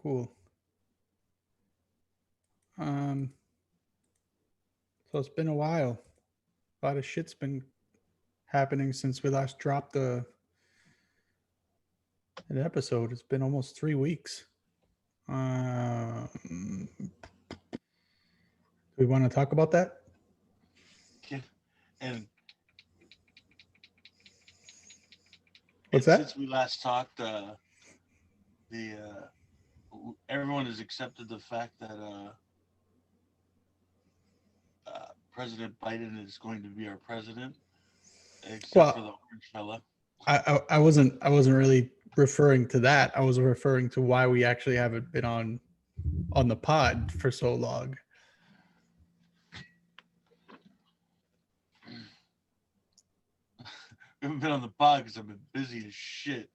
Cool. So it's been a while. A lot of shit's been happening since we last dropped an episode. It's been almost 3 weeks. Do we want to talk about that? Yeah. And What's that? since we last talked, everyone has accepted the fact that President Biden is going to be our president, except for the Well, orange fella. I wasn't really referring to that. I was referring to why we actually haven't been on the pod for so long. We haven't been on the pod because I've been busy as shit.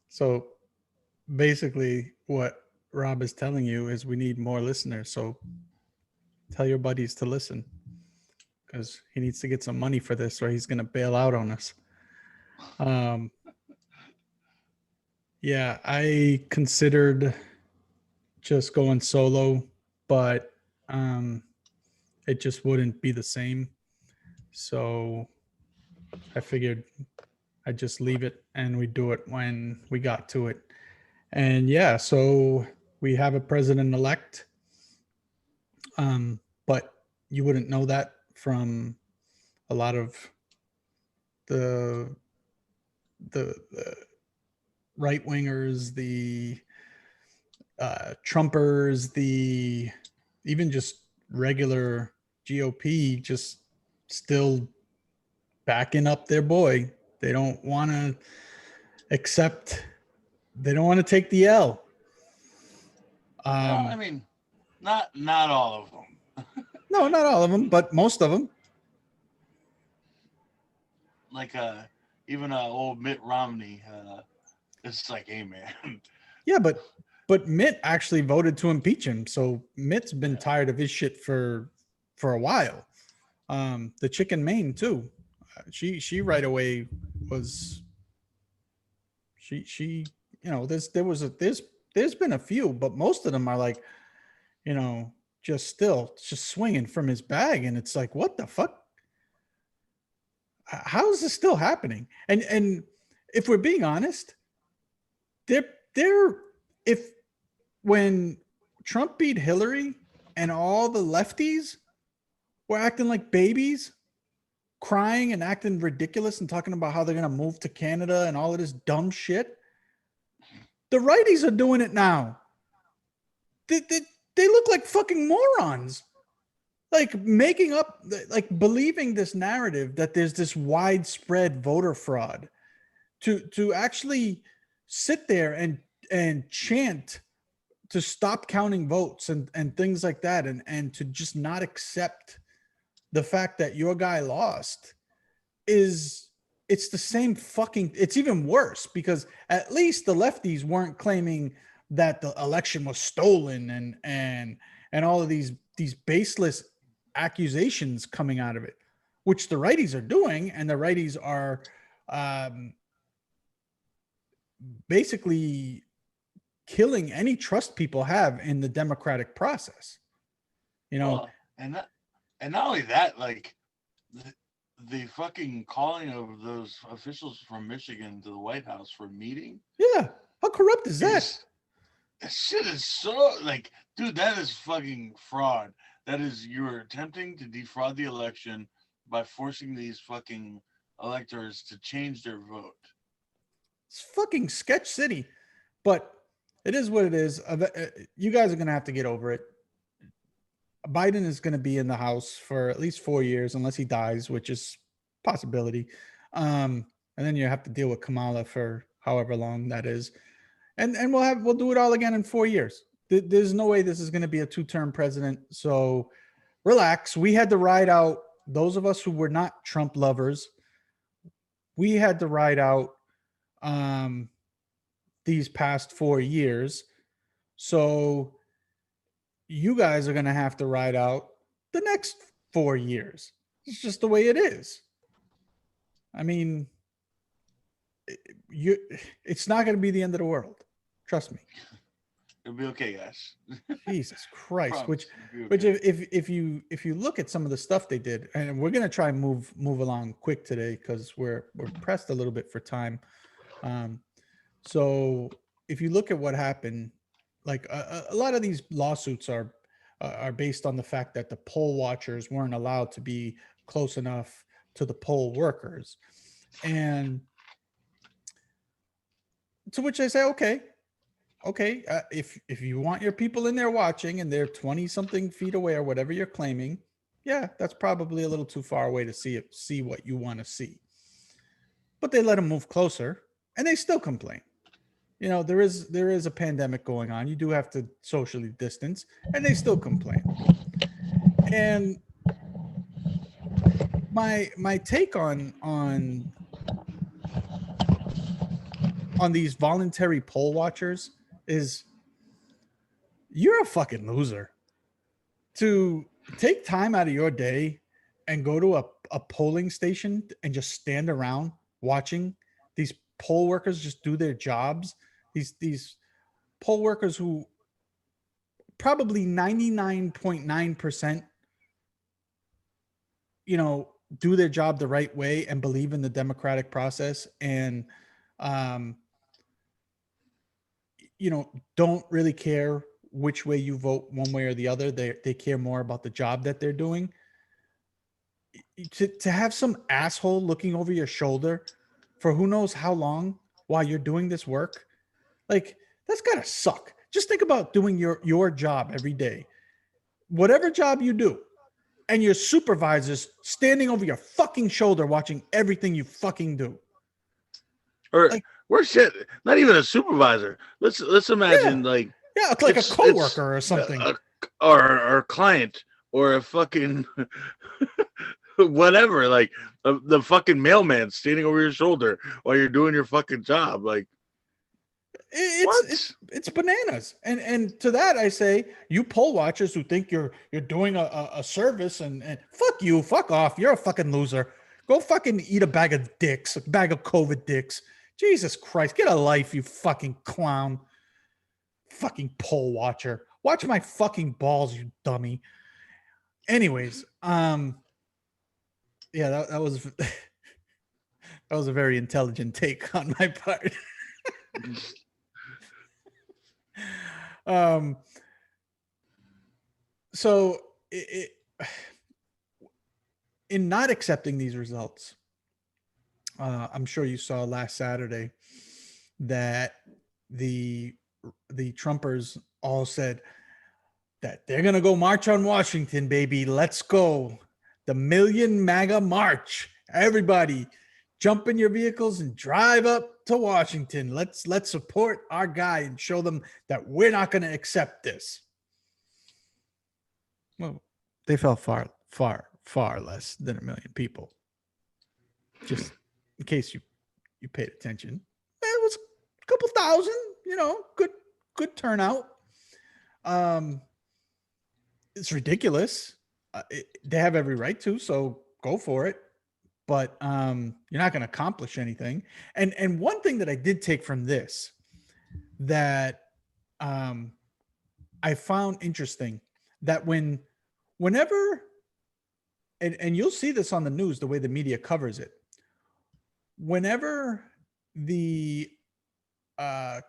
So basically, what Rob is telling you is we need more listeners. So tell your buddies to listen because he needs to get some money for this, or he's going to bail out on us. Yeah, I considered just going solo, but it just wouldn't be the same. So I figured I'd just leave it and we do it when we got to it. And yeah, so we have a president-elect, but you wouldn't know that from a lot of the right wingers, the Trumpers, the even just regular GOP, just still backing up their boy. They don't want to accept. They don't want to take the L. Well, I mean, not all of them. No, not all of them, but most of them. Like even old Mitt Romney. It's like, hey man. Yeah, but Mitt actually voted to impeach him, so Mitt's been tired of his shit for a while. The chicken Maine too. She right away was. She there's been a few, but most of them are like, just swinging from his bag, and it's like, what the fuck? How is this still happening? And if we're being honest, they're if when Trump beat Hillary and all the lefties were acting like babies, crying and acting ridiculous and talking about how they're going to move to Canada and all of this dumb shit, the righties are doing it now. They look like fucking morons. Like making up, like believing this narrative that there's this widespread voter fraud to actually sit there and chant to stop counting votes and things like that, and to just not accept the fact that your guy lost it's the same fucking, it's even worse because at least the lefties weren't claiming that the election was stolen and all of these baseless accusations coming out of it, which the righties are doing, and the righties are basically killing any trust people have in the democratic process. Well, and not only that, like the fucking calling of those officials from Michigan to the White House for a meeting. Yeah, how corrupt is that? That shit is so like, dude, that is fucking fraud. That is, you're attempting to defraud the election by forcing these fucking electors to change their vote. It's fucking sketch city, but it is what it is. You guys are going to have to get over it. Biden is going to be in the House for at least 4 years, unless he dies, which is a possibility. And then you have to deal with Kamala for however long that is. And we'll do it all again in 4 years. There's no way this is going to be a 2-term president. So relax. We had to ride out, those of us who were not Trump lovers, we had to ride out these past 4 years. So you guys are going to have to ride out the next 4 years. It's just the way it is. I mean, it's not going to be the end of the world. Trust me. It'll be okay, guys. Jesus Christ. Promise. It'll be Which okay. if you look at some of the stuff they did, and we're gonna try and move along quick today because we're pressed a little bit for time. So if you look at what happened, like a lot of these lawsuits are based on the fact that the poll watchers weren't allowed to be close enough to the poll workers, and to which I say, okay, if you want your people in there watching and they're 20 something feet away or whatever you're claiming, yeah, that's probably a little too far away to see what you want to see. But they let them move closer, and they still complain. There is a pandemic going on. You do have to socially distance, and they still complain. And my take on these voluntary poll watchers is, you're a fucking loser to take time out of your day and go to a polling station and just stand around watching these poll workers just do their jobs. These poll workers who probably 99.9%, do their job the right way and believe in the democratic process, and don't really care which way you vote, one way or the other. They care more about the job that they're doing. To have some asshole looking over your shoulder for who knows how long while you're doing this work, like, that's gotta suck. Just think about doing your job every day, whatever job you do, and your supervisor's standing over your fucking shoulder watching everything you fucking do. Or Like, worse yet, not even a supervisor. Let's imagine yeah, like like a it's coworker or something. or a client or a fucking whatever, like the fucking mailman standing over your shoulder while you're doing your fucking job. Like, It's bananas. And to that I say, you poll watchers who think you're doing a service, and fuck you, fuck off. You're a fucking loser. Go fucking eat a bag of dicks, a bag of COVID dicks. Jesus Christ, get a life, you fucking clown. Fucking poll watcher. Watch my fucking balls, you dummy. Anyways, yeah, that was that was a very intelligent take on my part. So in not accepting these results, I'm sure you saw last Saturday that the Trumpers all said that they're gonna go march on Washington, baby. Let's go. The Million MAGA March. Everybody, jump in your vehicles and drive up to Washington. Let's support our guy and show them that we're not going to accept this. Well, they fell far less than 1 million people. Just in case you paid attention, it was a couple thousand. Good turnout. It's ridiculous. They have every right to, so go for it. But you're not going to accomplish anything. And one thing that I did take from this that I found interesting, that whenever, and you'll see this on the news, the way the media covers it, whenever the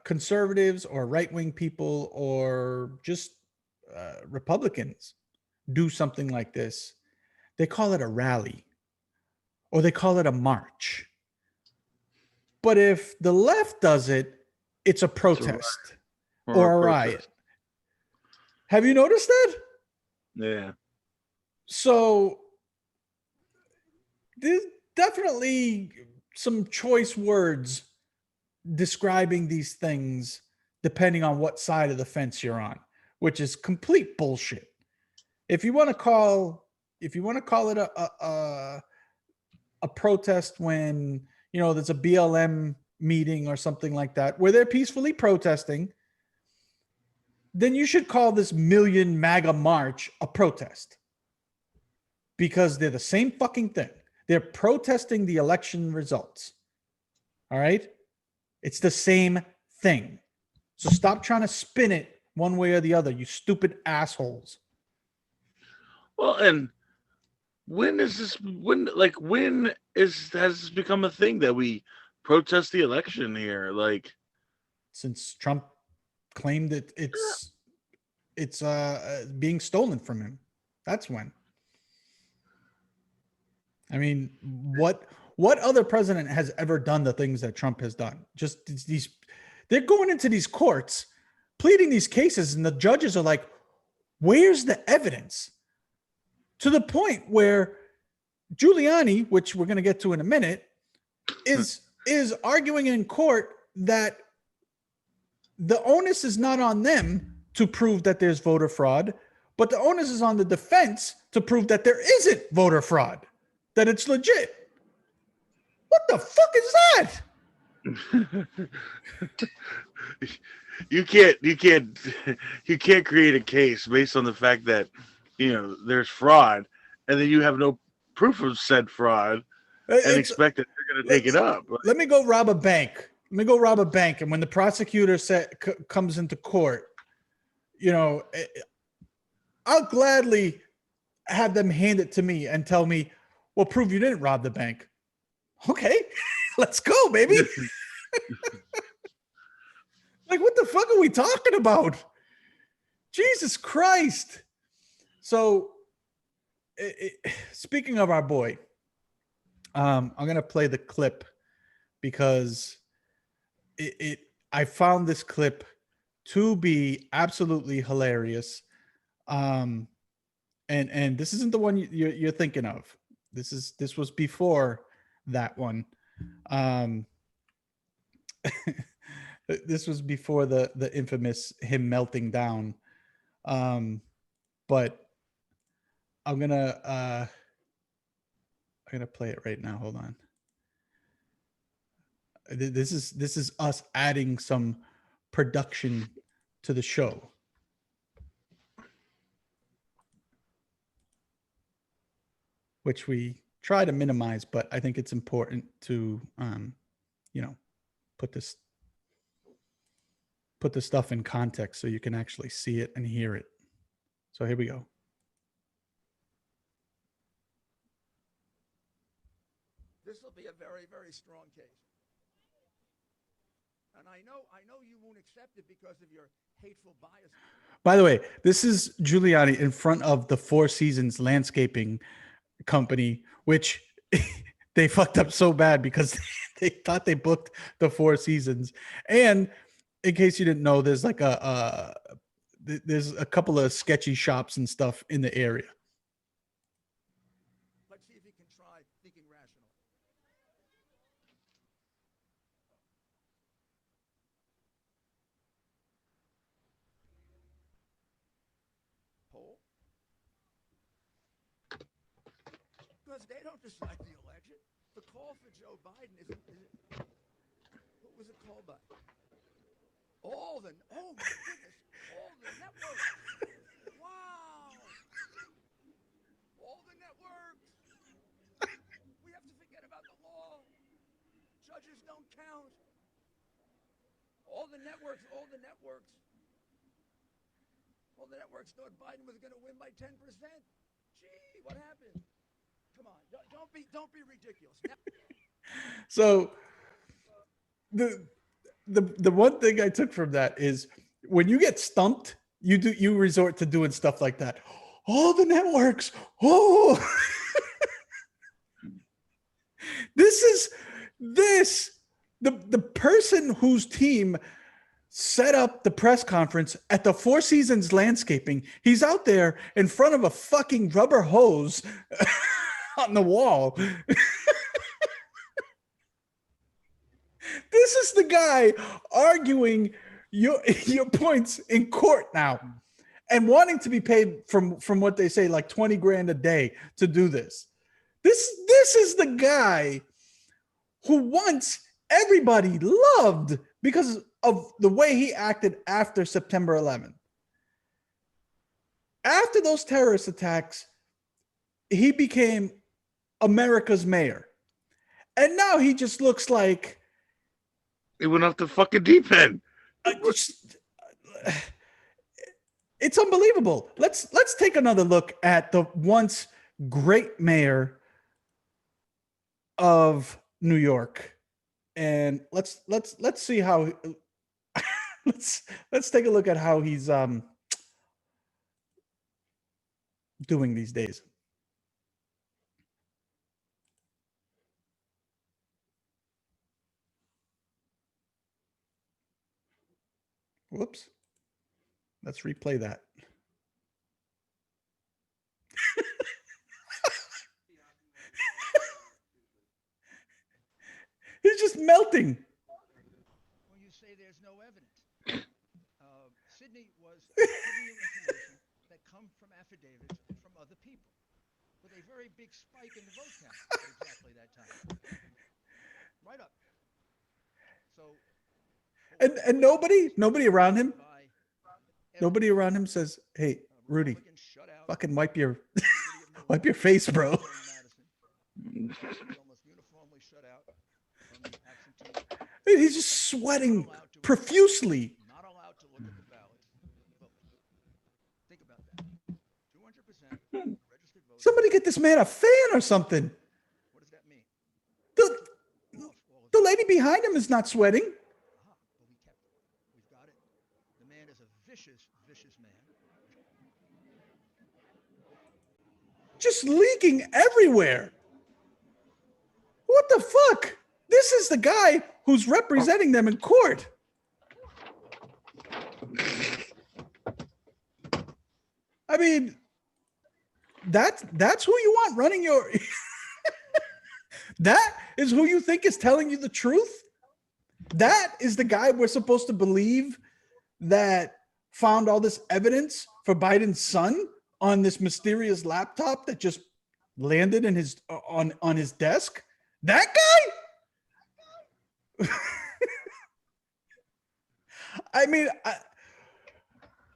conservatives or right-wing people or just Republicans do something like this, they call it a rally or they call it a march. But if the left does it, it's a protest or a riot. Have you noticed that? Yeah. So there's definitely some choice words describing these things depending on what side of the fence you're on, which is complete bullshit. If you want to call it a protest when, there's a BLM meeting or something like that where they're peacefully protesting, then you should call this Million MAGA March a protest, because they're the same fucking thing. They're protesting the election results. All right? It's the same thing. So stop trying to spin it one way or the other, you stupid assholes. Well, and when is this? When has this become a thing that we protest the election here? Like, Since Trump claimed that it's being stolen from him. That's when. I mean, what other president has ever done the things that Trump has done? Just these, they're going into these courts, pleading these cases, and the judges are like, "Where's the evidence?" To the point where Giuliani, which we're going to get to in a minute, is arguing in court that the onus is not on them to prove that there's voter fraud, but the onus is on the defense to prove that there isn't voter fraud, that it's legit. What the fuck is that? you can't create a case based on the fact that there's fraud, and then you have no proof of said fraud, and expect that they're going to take it up. Let me go rob a bank. And when the prosecutor comes into court, I'll gladly have them hand it to me and tell me, "Well, prove you didn't rob the bank." Okay, let's go, baby. Like, what the fuck are we talking about? Jesus Christ. So, speaking of our boy, I'm going to play the clip because I found this clip to be absolutely hilarious. And this isn't the one you're thinking of. This was before that one. This was before the infamous him melting down. But I'm gonna play it right now. Hold on. This is us adding some production to the show. Which we try to minimize, but I think it's important to, put this stuff in context so you can actually see it and hear it. So here we go. This will be a very, very strong case. And I know you won't accept it because of your hateful bias. By the way, this is Giuliani in front of the Four Seasons landscaping company, which they fucked up so bad because they thought they booked the Four Seasons. And in case you didn't know, there's like there's a couple of sketchy shops and stuff in the area. Let's see if he can try thinking rational. Poll? Because they don't decide the election. The call for Joe Biden isn't what was it called by? Oh my goodness, all the networks. Wow. All the networks. We have to forget about the law. Judges don't count. All the networks thought Biden was going to win by 10%. Gee, what happened? Come on, don't be ridiculous. So the one thing I took from that is when you get stumped, you resort to doing stuff like that. All the networks. Oh, the person whose team set up the press conference at the Four Seasons landscaping. He's out there in front of a fucking rubber hose on the wall. This is the guy arguing your points in court now and wanting to be paid from what they say, like 20 grand a day to do this. This is the guy who once everybody loved because of the way he acted after September 11th. After those terrorist attacks, he became America's mayor. And now he just looks like he went off the fucking deep end. It's unbelievable. Let's take another look at the once great mayor of New York, and let's see how let's take a look at how he's doing these days. Whoops. Let's replay that. He's just melting. When you say there's no evidence, Sydney was giving you information that come from affidavits and from other people, with a very big spike in the vote count at exactly that time. Right up. So. And nobody around him. Nobody around him says, "Hey, Rudy, fucking wipe your wipe your face, bro." He's just sweating profusely. Not allowed to look at the ballots. Think about that. 200% registered voters. Somebody get this man a fan or something. What does that mean? The lady behind him is not sweating. But we kept it. We've got it. The man is a vicious, vicious man. Just leaking everywhere. What the fuck? This is the guy who's representing them in court. I mean, that's who you want running your... That is who you think is telling you the truth? That is the guy we're supposed to believe that found all this evidence for Biden's son on this mysterious laptop that just landed in his on his desk? That guy? I mean,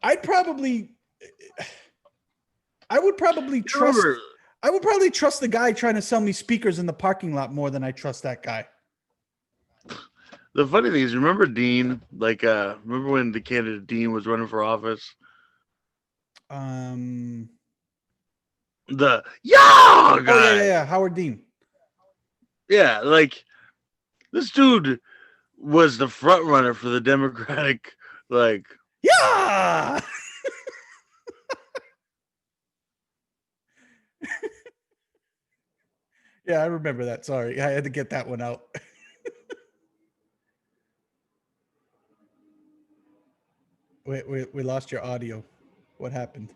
I would probably trust the guy trying to sell me speakers in the parking lot more than I trust that guy. The funny thing is, remember Dean? Like, remember when the candidate Dean was running for office? Oh, guy. Howard Dean. Yeah, like this dude was the front runner for the Democratic, like. Yeah. Yeah, I remember that. Sorry, I had to get that one out. We lost your audio. What happened?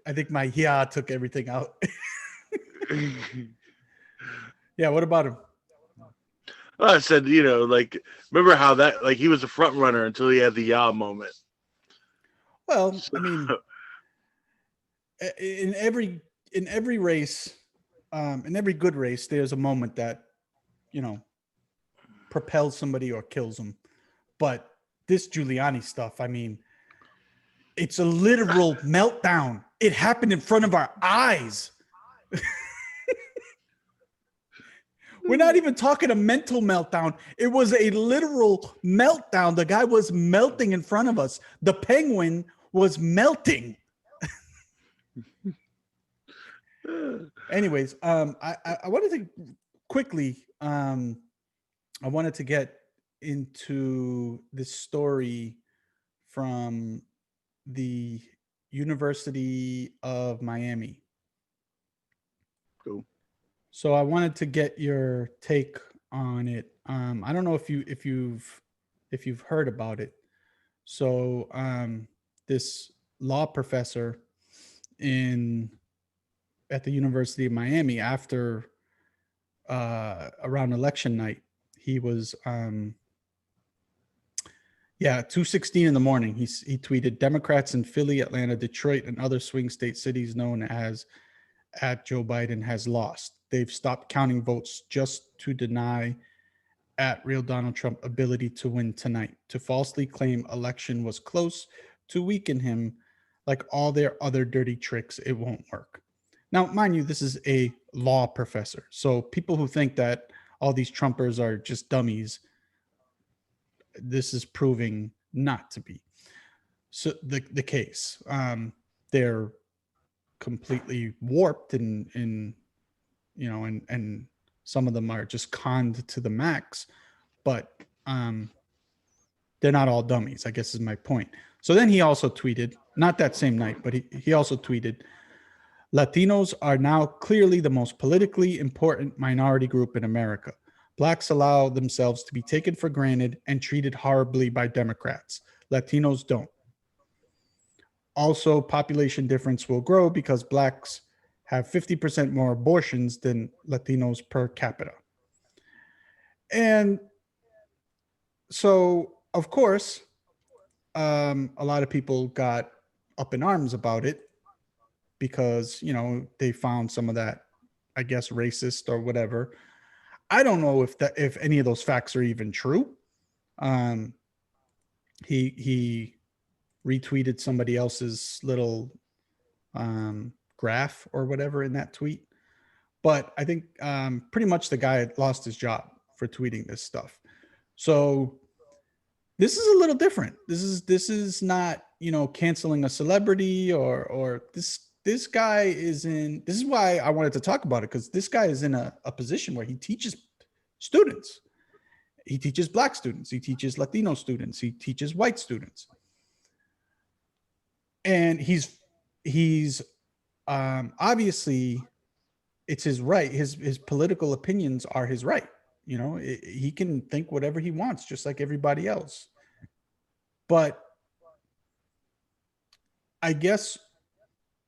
I think my took everything out. Yeah, what about him? Well, I said, like, remember how that, like, he was a front runner until he had the moment. Well, I mean, in every race, in every good race, there's a moment that, propels somebody or kills them. But this Giuliani stuff, I mean, it's a literal meltdown. It happened in front of our eyes. We're not even talking a mental meltdown. It was a literal meltdown. The guy was melting in front of us. The penguin was melting. Anyways, I wanted to quickly, I wanted to get into this story from the University of Miami. Cool. So I wanted to get your take on it. I don't know if you've heard about it. So this law professor at the University of Miami, after around election night, he was 2:16 in the morning. He tweeted, "Democrats in Philly, Atlanta, Detroit, and other swing state cities known as at Joe Biden has lost. They've stopped counting votes just to deny at real Donald Trump ability to win tonight, to falsely claim election was close, to weaken him. Like all their other dirty tricks, it won't work." Now, mind you, this is a law professor. So people who think that, all these Trumpers are just dummies. This is proving not to be so the case. They're completely warped and some of them are just conned to the max, but they're not all dummies, I guess is my point. So then he also tweeted, not that same night, but he also tweeted, Latinos are now clearly the most politically important minority group in America. Blacks allow themselves to be taken for granted and treated horribly by Democrats. Latinos don't. Also, population difference will grow because blacks have 50% more abortions than Latinos per capita. And so, of course, a lot of people got up in arms about it because, they found some of that, I guess, racist or whatever. I don't know if any of those facts are even true. He retweeted somebody else's little graph or whatever in that tweet. But I think pretty much the guy lost his job for tweeting this stuff. So this is a little different. This is not, canceling a celebrity or this guy is in, this is why I wanted to talk about it, because this guy is in a position where he teaches students. He teaches black students. He teaches Latino students. He teaches white students. And he's obviously it's his right. His political opinions are his right. He can think whatever he wants, just like everybody else. But I guess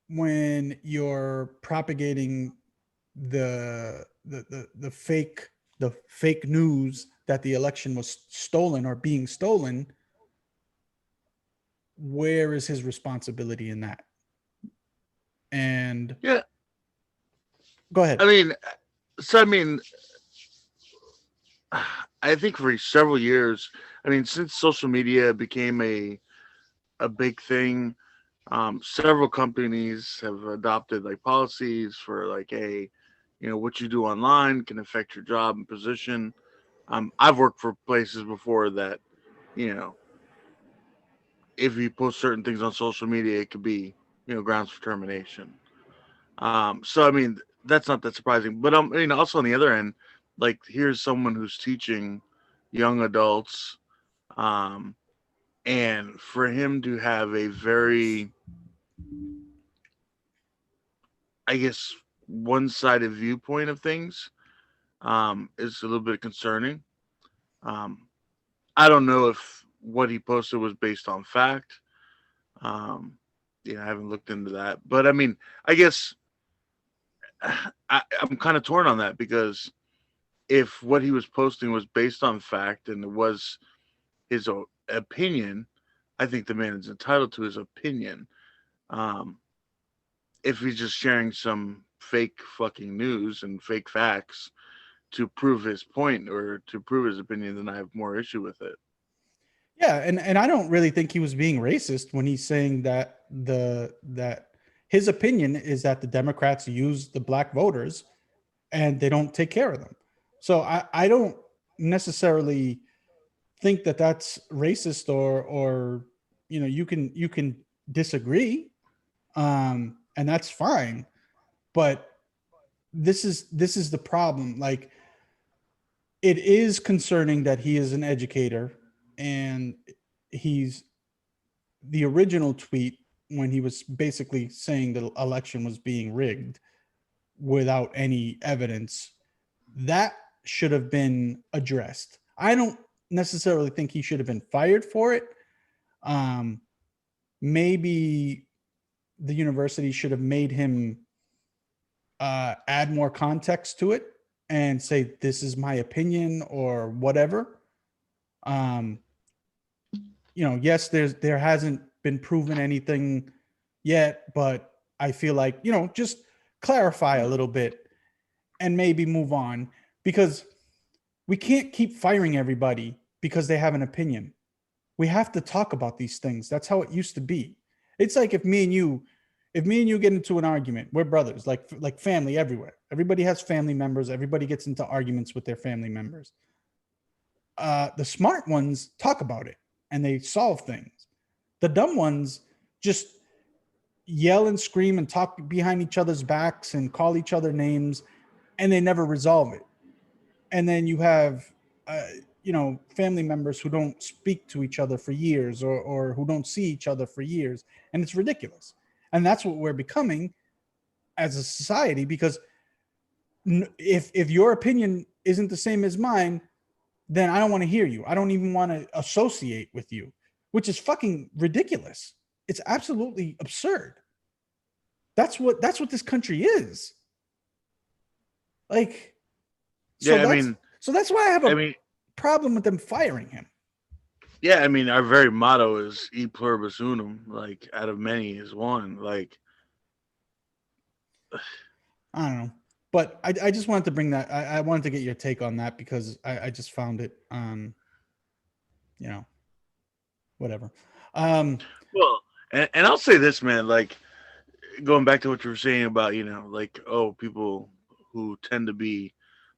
when you're propagating the fake news that the election was stolen or being stolen, where is his responsibility in that? And yeah, go ahead. I think for several years, since social media became a big thing, several companies have adopted like policies for like, hey, what you do online can affect your job and position. I've worked for places before that, if you post certain things on social media, it could be, grounds for termination. So that's not that surprising. But also on the other end, like here's someone who's teaching young adults, and for him to have a very, I guess, one-sided viewpoint of things, is a little bit concerning. I don't know if what he posted was based on fact. I haven't looked into that, but I guess I'm kind of torn on that, because if what he was posting was based on fact and it was his opinion, I think the man is entitled to his opinion. If he's just sharing some fake fucking news and fake facts to prove his point or to prove his opinion, then I have more issue with it. Yeah, and I don't really think he was being racist when he's saying that that his opinion is that the Democrats use the black voters and they don't take care of them. So I don't necessarily think that that's racist or you can disagree, and that's fine. But this is the problem. Like, it is concerning that he is an educator, and he's the original tweet when he was basically saying the election was being rigged without any evidence, that should have been addressed. I don't necessarily think he should have been fired for it. Maybe the university should have made him add more context to it and say, this is my opinion or whatever. Yes, there hasn't been proven anything yet, but I feel like, just clarify a little bit and maybe move on, because we can't keep firing everybody because they have an opinion. We have to talk about these things. That's how it used to be. It's like if me and you, if me and you get into an argument, we're brothers, like family everywhere. Everybody has family members. Everybody gets into arguments with their family members. The smart ones talk about it and they solve things. The dumb ones just yell and scream and talk behind each other's backs and call each other names, and they never resolve it. And then you have, family members who don't speak to each other for years, or who don't see each other for years, and it's ridiculous. And that's what we're becoming as a society, because if your opinion isn't the same as mine, then I don't want to hear you. I don't even want to associate with you, which is fucking ridiculous. It's absolutely absurd. That's what this country is. Like, so that's why I have a problem with them firing him. Yeah, I mean, our very motto is "E pluribus unum," like out of many is one. Like, I don't know, but I just wanted to bring that. I wanted to get your take on that because I just found it, whatever. well, and I'll say this, man. Like, going back to what you were saying about, like, oh, people who tend to be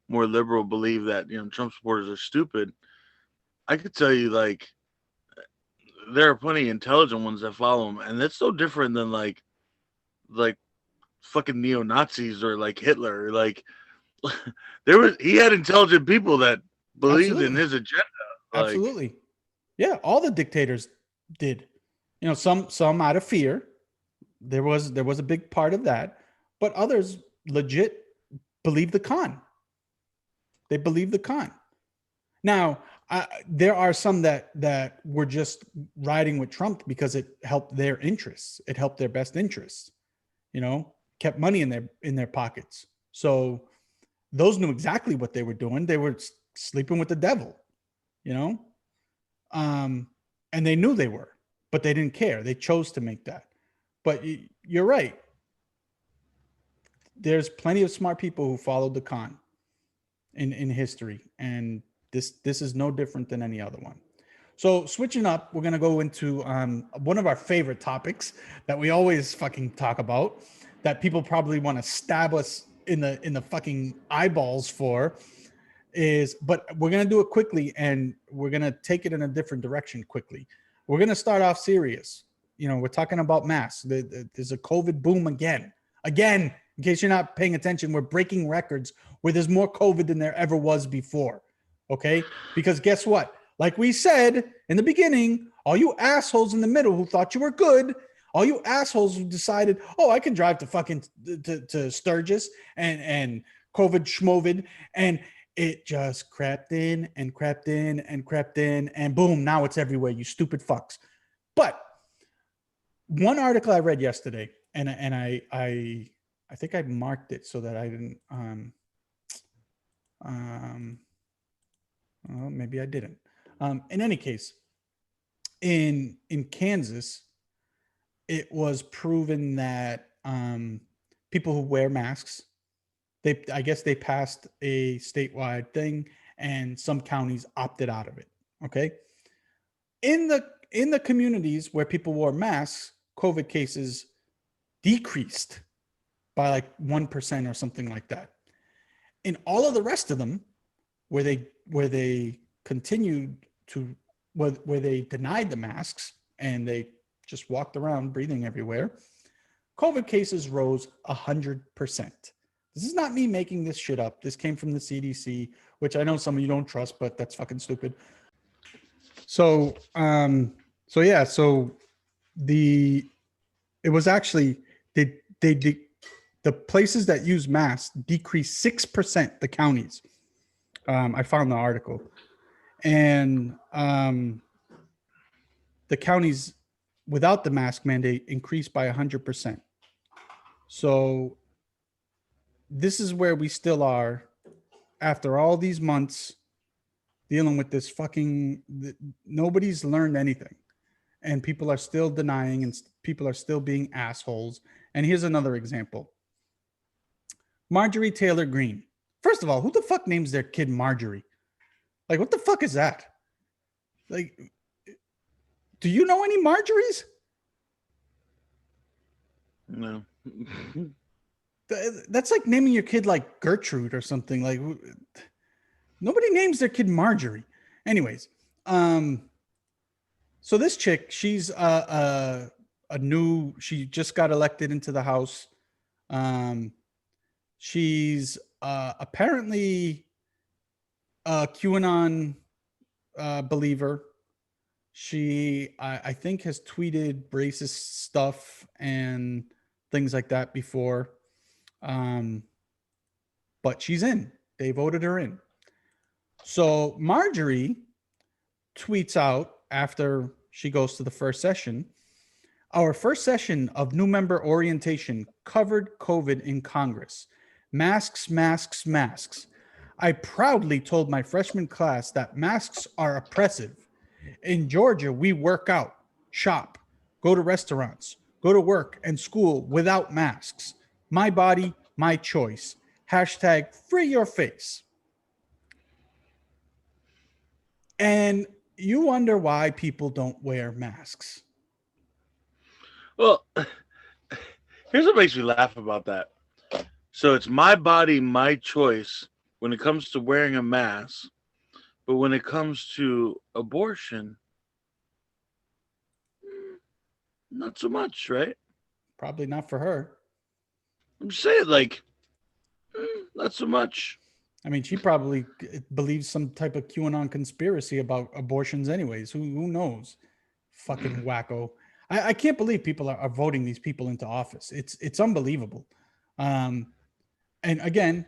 more liberal believe that Trump supporters are stupid. I could tell you, like, there are plenty of intelligent ones that follow him, and that's so different than like fucking neo Nazis or like Hitler. Like, he had intelligent people that believed in his agenda. Like, absolutely, yeah. All the dictators did. Some out of fear. There was a big part of that, but others legit believed the con. They believed the con. Now, there are some that were just riding with Trump because it helped their interests. It helped their best interests. Kept money in their pockets. So those knew exactly what they were doing. They were sleeping with the devil. And they knew they were, but they didn't care. They chose to make that. But you're right. There's plenty of smart people who followed the con in history, and this is no different than any other one. So switching up, we're gonna go into one of our favorite topics that we always fucking talk about, that people probably want to stab us in the fucking eyeballs for, but we're gonna do it quickly, and we're gonna take it in a different direction quickly. We're gonna start off serious. We're talking about masks. There's a COVID boom again. In case you're not paying attention, we're breaking records where there's more COVID than there ever was before. Okay? Because guess what? Like we said in the beginning, all you assholes in the middle who thought you were good, all you assholes who decided, oh, I can drive to fucking to Sturgis and COVID schmovid, and it just crept in and crept in and crept in, and boom, now it's everywhere, you stupid fucks. But one article I read yesterday, and I think I marked it so that I didn't well, maybe I didn't. In any case, in Kansas, it was proven that people who wear masks, I guess they passed a statewide thing, and some counties opted out of it. Okay, in the communities where people wore masks, COVID cases decreased by like 1% or something like that. In all of the rest of them, where they continued to, where they denied the masks and they just walked around breathing everywhere, COVID cases rose 100%. This is not me making this shit up. This came from the CDC, which I know some of you don't trust, but that's fucking stupid. So it was actually, the places that use masks decreased 6%, the counties. I found the article, and the counties without the mask mandate increased by 100%. So this is where we still are after all these months dealing with this fucking, nobody's learned anything, and people are still denying, and people are still being assholes. And here's another example. Marjorie Taylor Greene. First of all, who the fuck names their kid Marjorie? Like, what the fuck is that? Like, do you know any Marjories? No. That's like naming your kid like Gertrude or something. Like nobody names their kid Marjorie. Anyways, so this chick, she's a new. She just got elected into the House. Um, she's apparently a QAnon believer. She, I think, has tweeted racist stuff and things like that before. But she's in. They voted her in. So Marjorie tweets out after she goes to the first session. Our first session of new member orientation covered COVID in Congress. Masks, masks, masks. I proudly told my freshman class that masks are oppressive. In Georgia, we work out, shop, go to restaurants, go to work and school without masks. My body, my choice. Hashtag free your face. And you wonder why people don't wear masks. Well, here's what makes me laugh about that. So it's my body, my choice when it comes to wearing a mask, but when it comes to abortion, not so much, right? Probably not for her. I'm saying, like, not so much. I mean, she probably believes some type of QAnon conspiracy about abortions, anyways. Who knows? Fucking wacko. I can't believe people are voting these people into office. It's unbelievable. And again,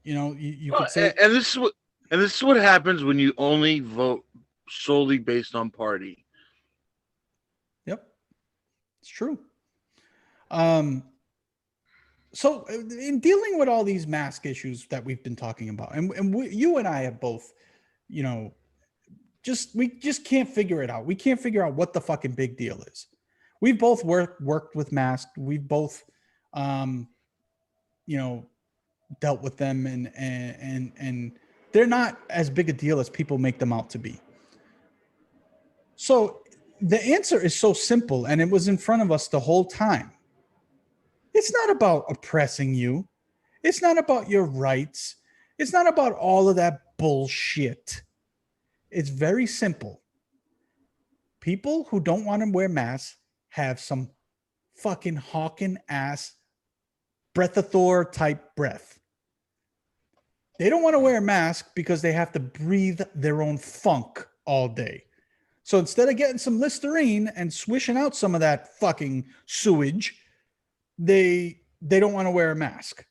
you could say, And this is what happens when you only vote solely based on party. yep, it's true. So in dealing with all these mask issues that we've been talking about, and you and I have both, we just can't figure it out. We can't figure out what the fucking big deal is. We've both worked with masks. We've both, dealt with them, and they're not as big a deal as people make them out to be. So the answer is so simple, and it was in front of us the whole time. It's not about oppressing you. It's not about your rights. It's not about all of that bullshit. It's very simple. People who don't want to wear masks have some fucking hawking ass breath of Thor type breath. They don't want to wear a mask because they have to breathe their own funk all day. So instead of getting some Listerine and swishing out some of that fucking sewage, they don't want to wear a mask.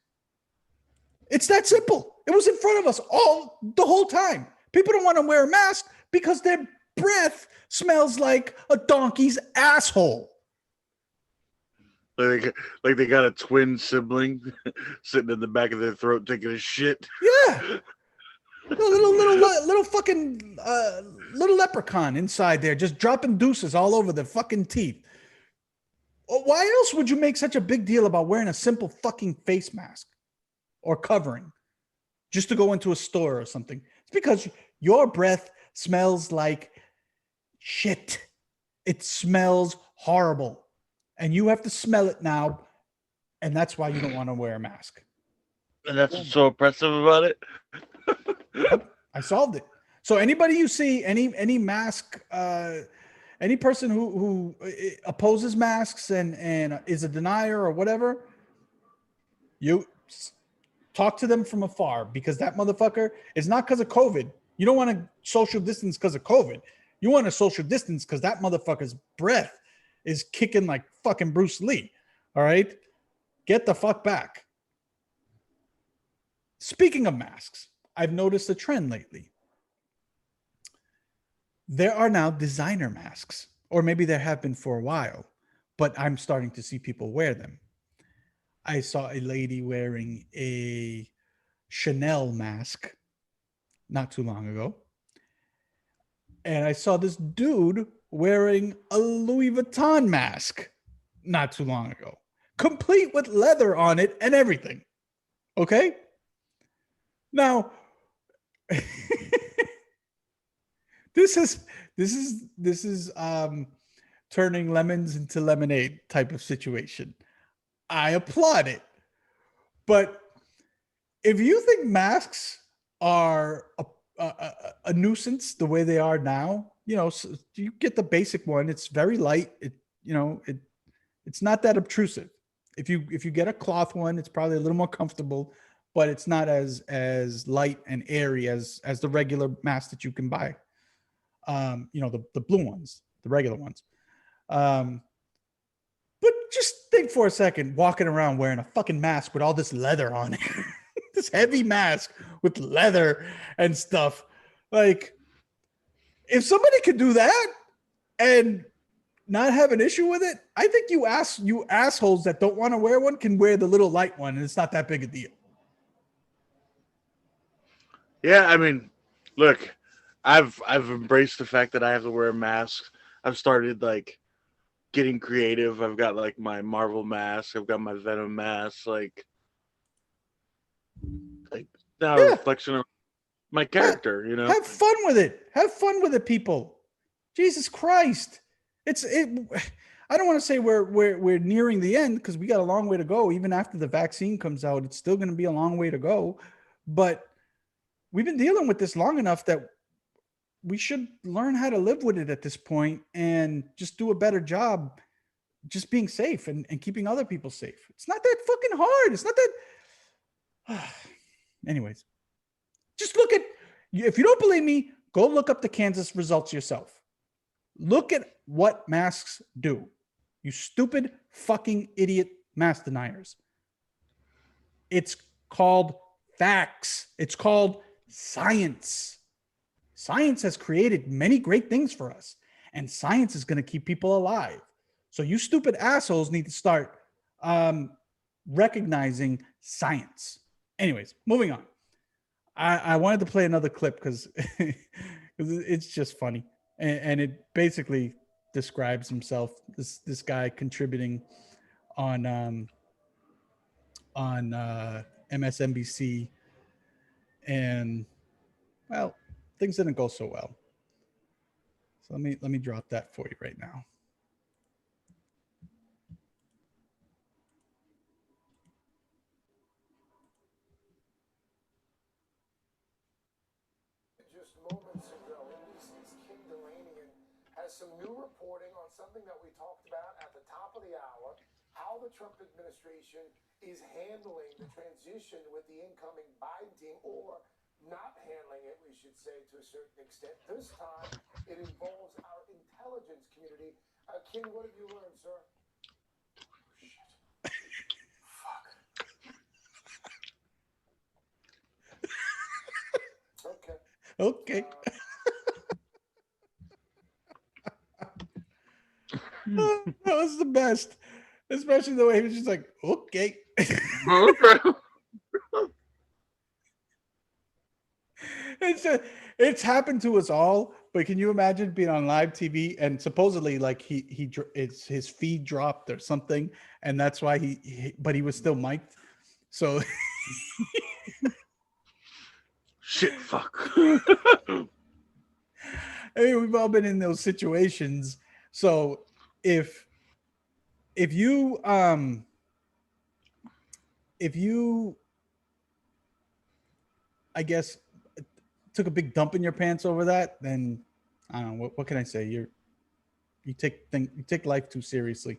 It's that simple. It was in front of us the whole time. People don't want to wear a mask because their breath smells like a donkey's asshole. Like they got a twin sibling sitting in the back of their throat taking a shit. Yeah. Little fucking little leprechaun inside there just dropping deuces all over their fucking teeth. Why else would you make such a big deal about wearing a simple fucking face mask or covering just to go into a store or something? It's because your breath smells like shit. It smells horrible. And you have to smell it now. And that's why you don't want to wear a mask. And that's what's so oppressive about it. Yep, I solved it. So anybody you see, any mask, any person who opposes masks and is a denier or whatever, you talk to them from afar, because that motherfucker is not because of COVID. You don't want to social distance because of COVID. You want to social distance because that motherfucker's breath is kicking like fucking Bruce Lee. All right? Get the fuck back. Speaking of masks, I've noticed a trend lately. There are now designer masks, or maybe there have been for a while, but I'm starting to see people wear them. I saw a lady wearing a Chanel mask not too long ago. And I saw this dude wearing a Louis Vuitton mask not too long ago, complete with leather on it and everything. Okay? Now, this is turning lemons into lemonade type of situation. I applaud it. But if you think masks are a nuisance the way they are now, so you get the basic one. It's very light. It's not that obtrusive. If you get a cloth one, it's probably a little more comfortable, but it's not as light and airy as the regular mask that you can buy. The blue ones, the regular ones. But just think for a second, walking around wearing a fucking mask with all this leather on it, this heavy mask with leather and stuff. Like, if somebody could do that and not have an issue with it, I think you assholes that don't want to wear one can wear the little light one, and it's not that big a deal. Yeah, I mean, look, I've embraced the fact that I have to wear a mask. I've started like getting creative. I've got like my Marvel mask. I've got my Venom mask. Like now a reflection of my character. Have fun with it. Have fun with it, people. Jesus Christ. I don't want to say we're nearing the end because we got a long way to go. Even after the vaccine comes out, it's still going to be a long way to go. But we've been dealing with this long enough that we should learn how to live with it at this point and just do a better job just being safe and keeping other people safe. It's not that fucking hard. It's not that. Anyways, just look at, if you don't believe me, go look up the Kansas results yourself. Look at what masks do. You stupid fucking idiot mask deniers. It's called facts. It's called science. Science has created many great things for us, and science is going to keep people alive. So you stupid assholes need to start recognizing science. Anyways, moving on. I wanted to play another clip because it's just funny, and it basically describes himself. This guy contributing on MSNBC, and well, things didn't go so well. So let me drop that for you right now. Just moments ago, NBC's Kim Delaney has some new reporting on something that we talked about at the top of the hour, how the Trump administration is handling the transition with the incoming Biden team, or not handling it, we should say, to a certain extent. This time, it involves our intelligence community. Kim, what have you learned, sir? Shit. Fuck. Okay. That was the best, especially the way he was just like, okay. It's happened to us all, but can you imagine being on live TV and supposedly like his feed dropped or something, and that's why but he was still mic'd. So shit, fuck. I mean, we've all been in those situations. So if you I guess took a big dump in your pants over that, then I don't know, what can I say? You take life too seriously.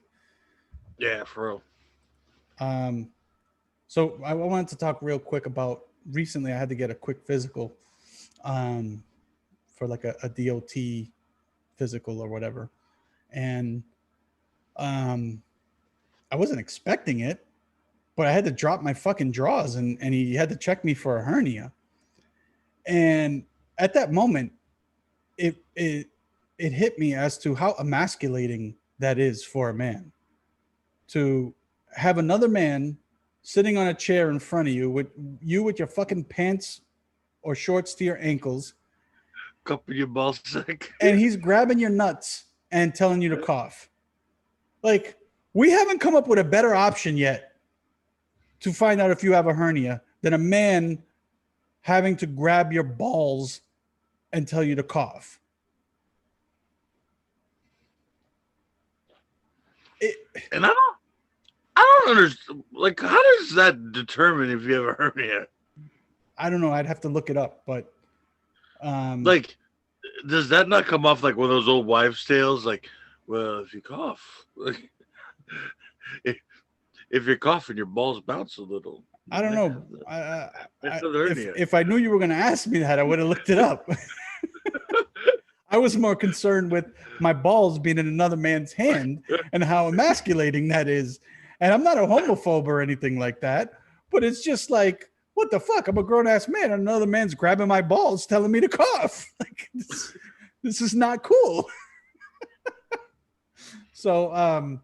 Yeah, for real. So I wanted to talk real quick about recently I had to get a quick physical for like a DOT physical or whatever. And I wasn't expecting it, but I had to drop my fucking drawers and he had to check me for a hernia. And at that moment, it hit me as to how emasculating that is for a man to have another man sitting on a chair in front of you with your fucking pants or shorts to your ankles, cupping your ball sack, and he's grabbing your nuts and telling you to cough. Like, we haven't come up with a better option yet to find out if you have a hernia than a man having to grab your balls and tell you to cough. And I don't understand. Like, how does that determine if you have a hernia? I don't know. I'd have to look it up, but like, does that not come off like one of those old wives' tales? Like, well, if you cough, like, if you're coughing, your balls bounce a little. I don't know. If I knew you were going to ask me that, I would have looked it up. I was more concerned with my balls being in another man's hand and how emasculating that is. And I'm not a homophobe or anything like that, but it's just like, what the fuck? I'm a grown ass man, and another man's grabbing my balls, telling me to cough. Like, this is not cool. So,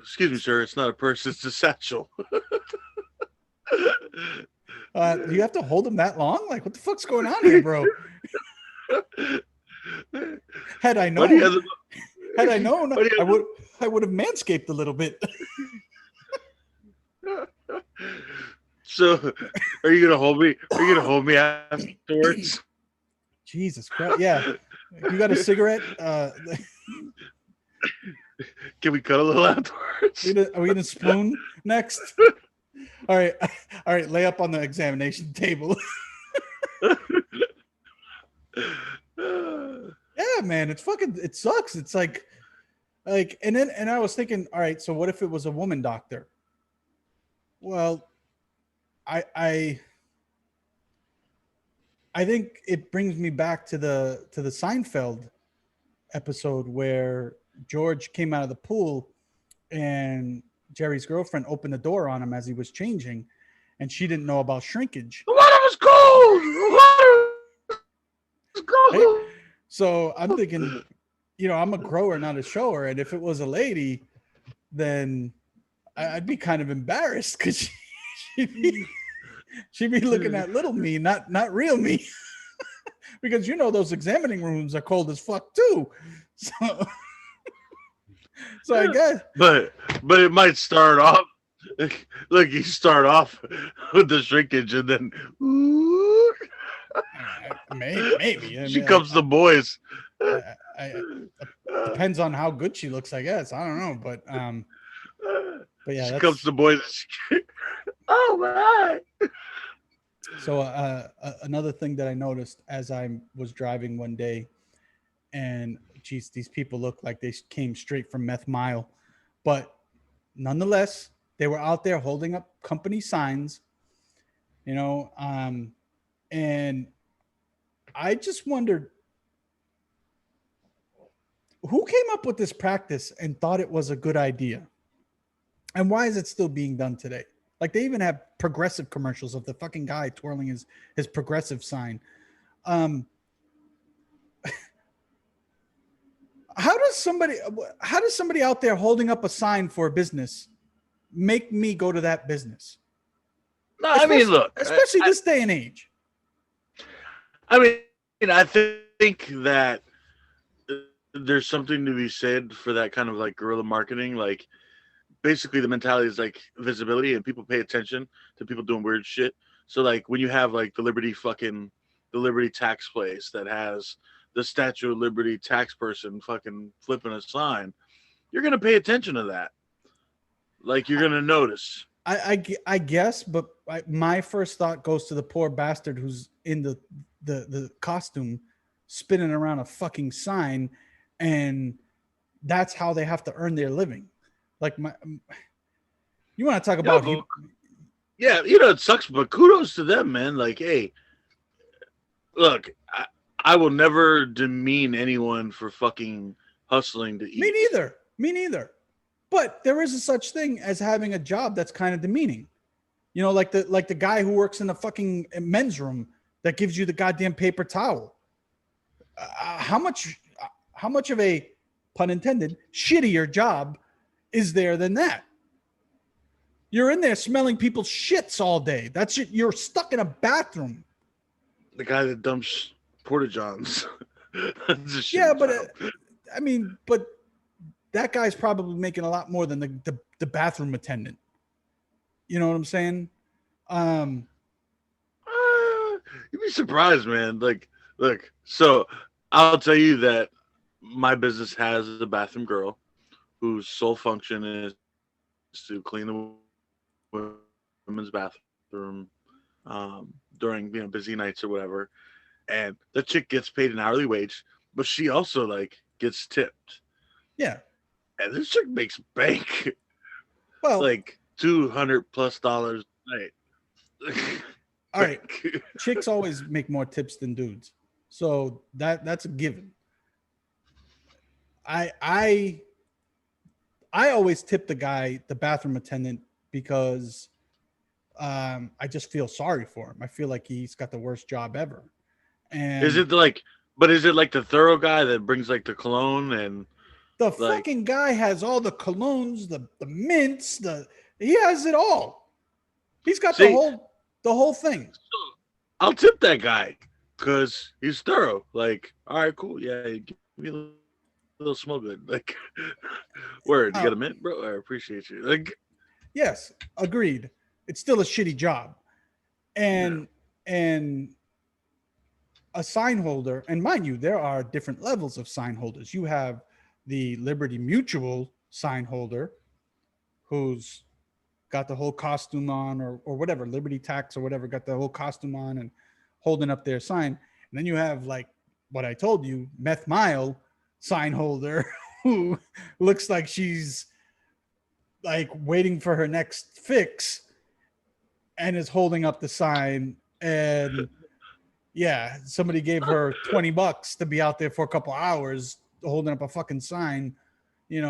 excuse me, sir. It's not a purse. It's a satchel. Do you have to hold them that long? Like, what the fuck's going on here, bro? Had I known, I would have manscaped a little bit. So, are you gonna hold me? Are you gonna hold me afterwards? Jesus Christ! Yeah, you got a cigarette? Can we cut a little afterwards? Are we gonna spoon next? All right. Lay up on the examination table. Yeah, man, it sucks. It's like, and I was thinking, all right, so what if it was a woman doctor? Well, I think it brings me back to the Seinfeld episode where George came out of the pool and Jerry's girlfriend opened the door on him as he was changing, and she didn't know about shrinkage. The water was cold. The water was cold. Hey, so I'm thinking, I'm a grower, not a shower, and if it was a lady, then I'd be kind of embarrassed because she'd be looking at little me, not real me, because those examining rooms are cold as fuck too. So I guess, but it might start off. Look, you start off with the shrinkage, and then maybe she comes to boys. Depends on how good she looks, I guess. I don't know, but yeah, she comes to boys. Oh my! So another thing that I noticed as I was driving one day, and geez, these people look like they came straight from Meth Mile, but nonetheless, they were out there holding up company signs, and I just wondered who came up with this practice and thought it was a good idea, and why is it still being done today? Like, they even have progressive commercials of the fucking guy twirling his progressive sign. How does somebody out there holding up a sign for a business make me go to that business? No, I mean, look, especially this day and age. I mean, I think that there's something to be said for that kind of like guerrilla marketing. Like, basically the mentality is like visibility, and people pay attention to people doing weird shit. So like when you have like the Liberty tax place that has the Statue of Liberty tax person fucking flipping a sign, you're going to pay attention to that. Like, you're going to notice. I guess, but my first thought goes to the poor bastard who's in the costume spinning around a fucking sign, and that's how they have to earn their living. Like, you want to talk about... Yeah, it sucks, but kudos to them, man. Like, hey, look, I will never demean anyone for fucking hustling to eat. Me neither. But there is a such thing as having a job that's kind of demeaning. Like the guy who works in the fucking men's room that gives you the goddamn paper towel. How much of a, pun intended, shittier job is there than that? You're in there smelling people's shits all day. You're stuck in a bathroom. The guy that dumps porta-johns. Yeah, but but that guy's probably making a lot more than the bathroom attendant. You know what I'm saying? You'd be surprised, man. Like, look, so I'll tell you that my business has a bathroom girl whose sole function is to clean the women's bathroom during busy nights or whatever. And the chick gets paid an hourly wage, but she also like gets tipped. Yeah. And this chick makes bank, Well, like $200+ a night. all right. Chicks always make more tips than dudes, so that's a given. I always tip the bathroom attendant, because I just feel sorry for him. I feel like he's got the worst job ever. Is And it like, but is it like the thorough guy that brings like the cologne and the like, fucking guy has all the colognes, the mints, he has it all. He's got see, the whole thing. I'll tip that guy because he's thorough. Like, all right, cool. Yeah, give me a little smell good. Like, word, you got a mint, bro? I appreciate you. Like, Yes, agreed. It's still a shitty job. And a sign holder, and mind you, there are different levels of sign holders. You have the Liberty Mutual sign holder, who's got the whole costume on, or whatever, Liberty Tax or whatever, got the whole costume on and holding up their sign. And then you have, like what I told you, Meth Mile sign holder who looks like she's like waiting for her next fix and is holding up the sign. And yeah, somebody gave her $20 to be out there for a couple hours holding up a fucking sign, which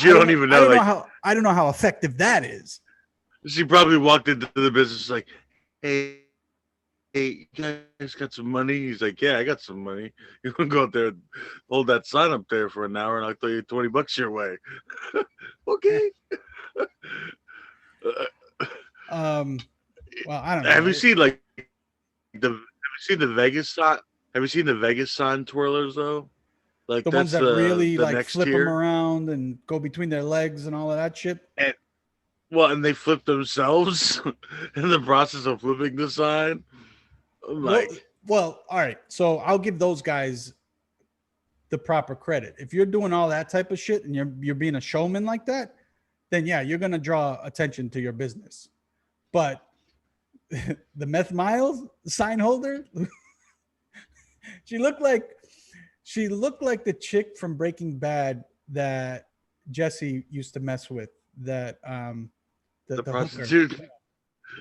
you don't even know. I don't know how effective that is. She probably walked into the business like, hey, you guys got some money? He's like, yeah, I got some money. You want to go out there and hold that sign up there for an hour and I'll throw you $20 your way. Okay. Well, I don't know. Have you seen the Vegas sign? Have you seen the Vegas sign twirlers though? Like the ones that really the like next flip tier. them around and go between their legs and all of that shit? And they flip themselves in the process of flipping the sign. Well, all right. So I'll give those guys the proper credit. If you're doing all that type of shit and you're being a showman like that, then yeah, you're gonna draw attention to your business. But the Meth Miles sign holder, she looked like the chick from Breaking Bad that Jesse used to mess with. That the prostitute. Hooker.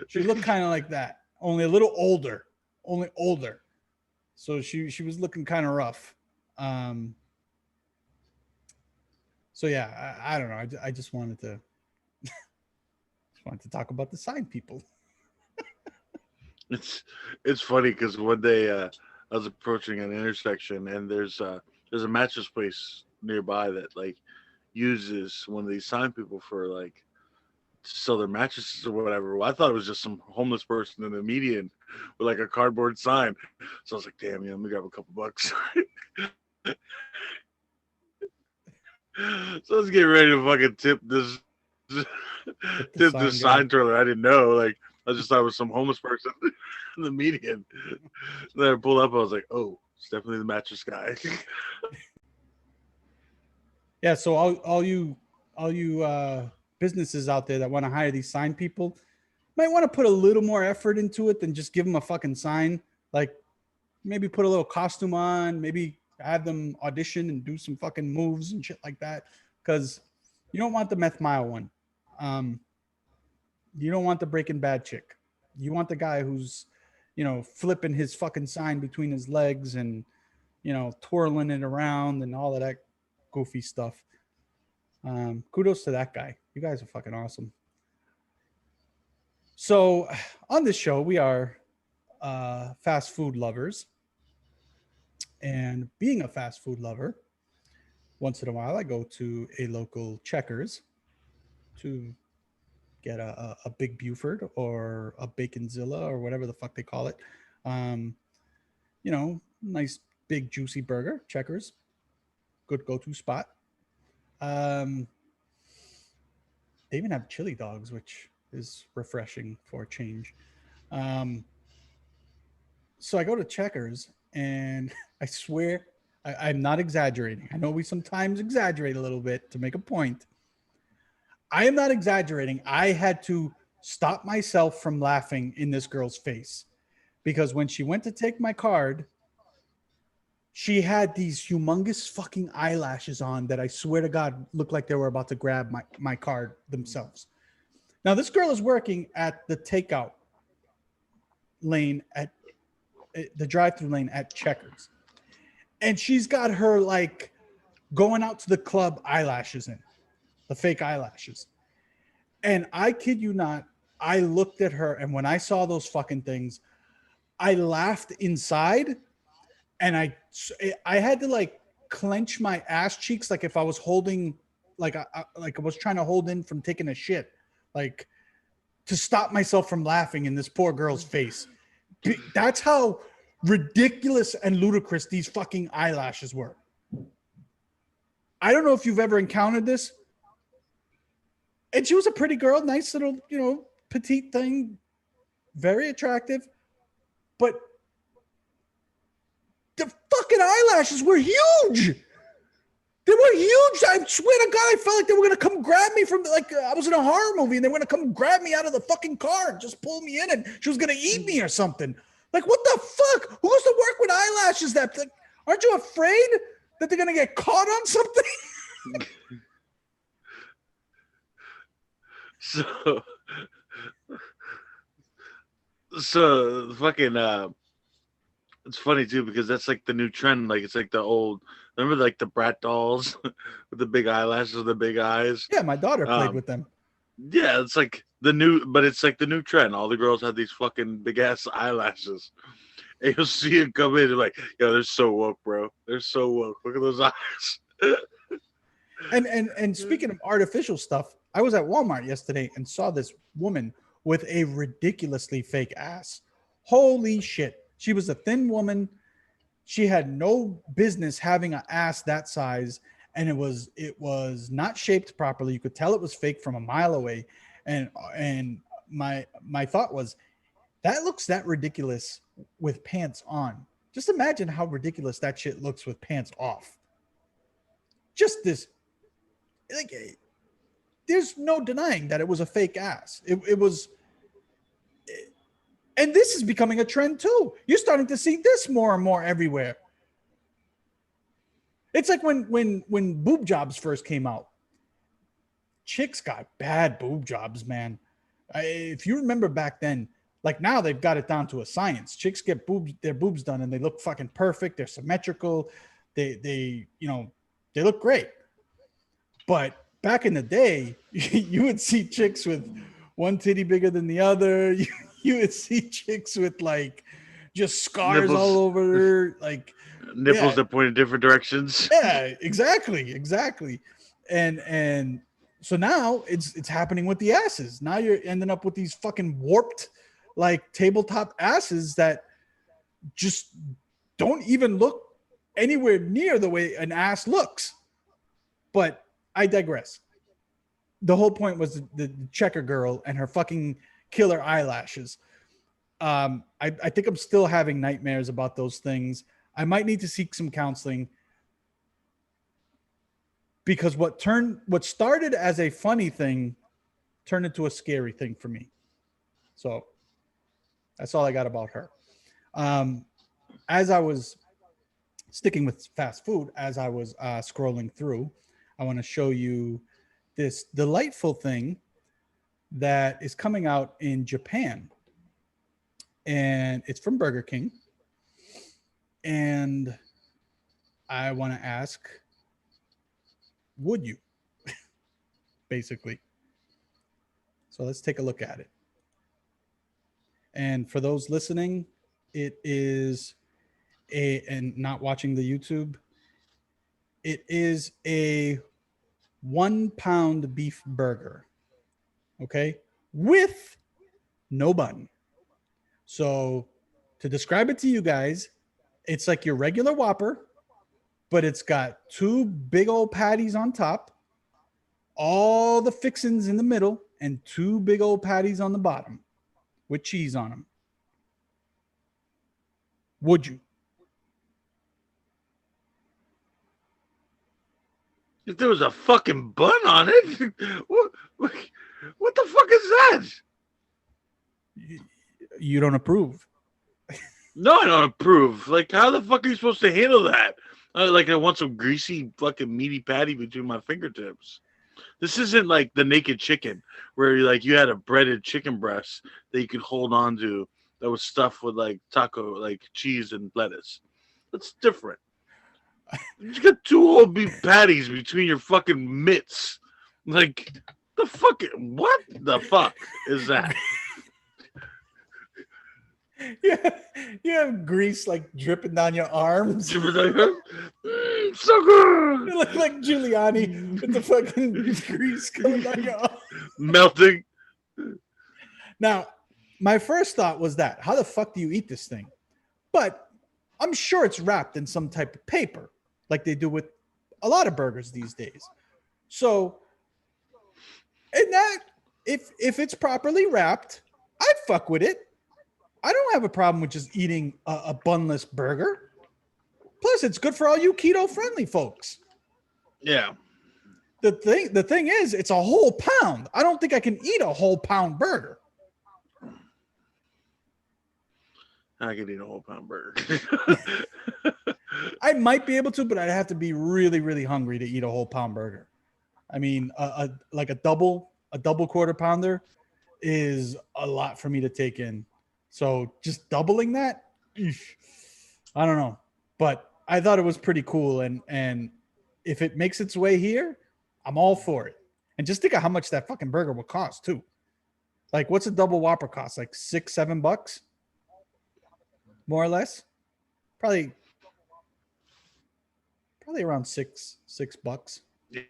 She looked kind of like that, only a little older. Only older. So she was looking kind of rough. So yeah, I don't know. I just wanted to talk about the sign people. It's funny because one day I was approaching an intersection and there's a mattress place nearby that like uses one of these sign people for like to sell their mattresses or whatever. Well, I thought it was just some homeless person in the median with like a cardboard sign. So I was like, damn, let me grab a couple bucks. So I was getting ready to fucking tip this sign twirler. I didn't know. Like I just thought it was some homeless person in the median. Then I pulled up. I was like, oh, it's definitely the mattress guy. Yeah. So all you businesses out there that want to hire these sign people might want to put a little more effort into it than just give them a fucking sign. Like maybe put a little costume on, maybe have them audition and do some fucking moves and shit like that. Because you don't want the Meth Mile one. You don't want the Breaking Bad chick. You want the guy who's, flipping his fucking sign between his legs and, twirling it around and all of that goofy stuff. Kudos to that guy. You guys are fucking awesome. So on this show, we are fast food lovers. And being a fast food lover, once in a while I go to a local Checkers to get a Big Buford or a Baconzilla or whatever the fuck they call it. Nice big juicy burger. Checkers, good go-to spot. They even have chili dogs, which is refreshing for a change. So I go to Checkers and I swear I'm not exaggerating. I know we sometimes exaggerate a little bit to make a point. I am not exaggerating. I had to stop myself from laughing in this girl's face because when she went to take my card, she had these humongous fucking eyelashes on that I swear to God looked like they were about to grab my card themselves. Now, this girl is working at the takeout lane at the drive-through lane at Checkers. And she's got her like going out to the club eyelashes in, the fake eyelashes. And I kid you not, I looked at her and when I saw those fucking things, I laughed inside and I had to like clench my ass cheeks like if I was holding like I was trying to hold in from taking a shit, like to stop myself from laughing in this poor girl's face. That's how ridiculous and ludicrous these fucking eyelashes were. I don't know if you've ever encountered this. And she was a pretty girl, nice little, petite thing, very attractive. But the fucking eyelashes were huge. They were huge. I swear to God, I felt like they were going to come grab me from, like, I was in a horror movie and they were going to come grab me out of the fucking car and just pull me in and she was going to eat me or something. Like, what the fuck? Who goes to work with eyelashes? Like, aren't you afraid that they're going to get caught on something? So fucking it's funny too because that's like the new trend. Like it's like the old, remember like the brat dolls with the big eyelashes and the big eyes. Yeah, my daughter played with them. Yeah, it's like the new, but it's like the new trend. All the girls have these fucking big ass eyelashes. And you'll see it come in and like, yo, they're so woke, bro. They're so woke. Look at those eyes. And speaking of artificial stuff, I was at Walmart yesterday and saw this woman with a ridiculously fake ass. Holy shit. She was a thin woman. She had no business having an ass that size. And it was not shaped properly. You could tell it was fake from a mile away. And my thought was, that looks that ridiculous with pants on. Just imagine how ridiculous that shit looks with pants off. Just this, like, there's no denying that it was a fake ass. It was, and this is becoming a trend too. You're starting to see this more and more everywhere. It's like when boob jobs first came out. Chicks got bad boob jobs, man. If you remember back then, like now they've got it down to a science. Chicks get their boobs done and they look fucking perfect. They're symmetrical. They look great. But back in the day, you would see chicks with one titty bigger than the other. You would see chicks with like just scars nipples all over, like nipples that point in different directions. Yeah, exactly. And so now it's happening with the asses. Now you're ending up with these fucking warped like tabletop asses that just don't even look anywhere near the way an ass looks. But I digress. The whole point was the checker girl and her fucking killer eyelashes. I think I'm still having nightmares about those things. I might need to seek some counseling because what started as a funny thing turned into a scary thing for me. So that's all I got about her. As I was sticking with fast food, as I was scrolling through, I want to show you this delightful thing that is coming out in Japan. And it's from Burger King. And I want to ask, would you? Basically. So let's take a look at it. And for those listening, it is and not watching the YouTube, it is a 1 pound beef burger. Okay. With no bun. So to describe it to you guys, it's like your regular Whopper, but it's got 2 big old patties on top, all the fixings in the middle, and 2 big old patties on the bottom with cheese on them. Would you? If there was a fucking bun on it, what the fuck is that? You don't approve. No, I don't approve. Like, how the fuck are you supposed to handle that? Like, I want some greasy fucking meaty patty between my fingertips. This isn't like the naked chicken where you had a breaded chicken breast that you could hold on to that was stuffed with like taco, like cheese and lettuce. That's different. You got two whole beef patties between your fucking mitts. Like, what the fuck is that? Yeah, you have grease like dripping down your arms. So good. You look like Giuliani with the fucking grease coming down your arm. Melting. Now, my first thought was that how the fuck do you eat this thing? But I'm sure it's wrapped in some type of paper, like they do with a lot of burgers these days. So, and that if it's properly wrapped, I'd fuck with it. I don't have a problem with just eating a bunless burger. Plus, it's good for all you keto-friendly folks. Yeah. The thing is, it's a whole pound. I don't think I can eat a whole pound burger. I could eat a whole pound burger. I might be able to, but I'd have to be really, really hungry to eat a whole pound burger. I mean, like a double quarter pounder is a lot for me to take in. So just doubling that, I don't know. But I thought it was pretty cool. And if it makes its way here, I'm all for it. And just think of how much that fucking burger will cost too. Like, what's a double Whopper cost? Like $6-7? More or less? Probably around $6. Yeah.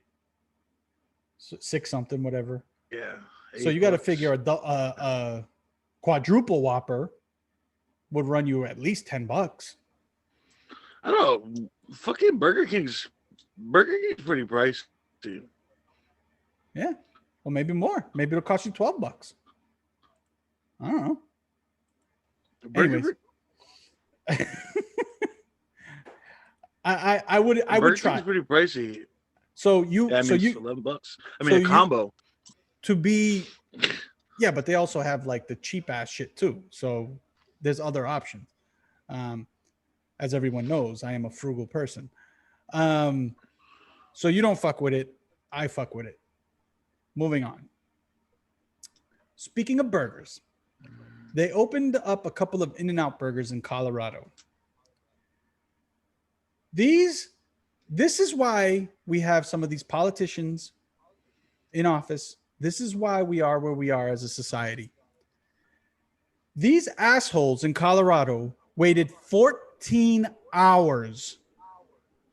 Six something, whatever. Yeah. So you got to figure a quadruple Whopper would run you at least $10. I don't know. Fucking Burger King's pretty pricey. Yeah. Well, maybe more. Maybe it'll cost you $12. I don't know. Anyways. I would try. It's pretty pricey. So you $11. I mean, a combo. Yeah, but they also have like the cheap ass shit too. So there's other options. As everyone knows, I am a frugal person. So you don't fuck with it. I fuck with it. Moving on. Speaking of burgers, they opened up a couple of In-N-Out burgers in Colorado. This is why we have some of these politicians in office. This is why we are where we are as a society. These assholes in Colorado waited 14 hours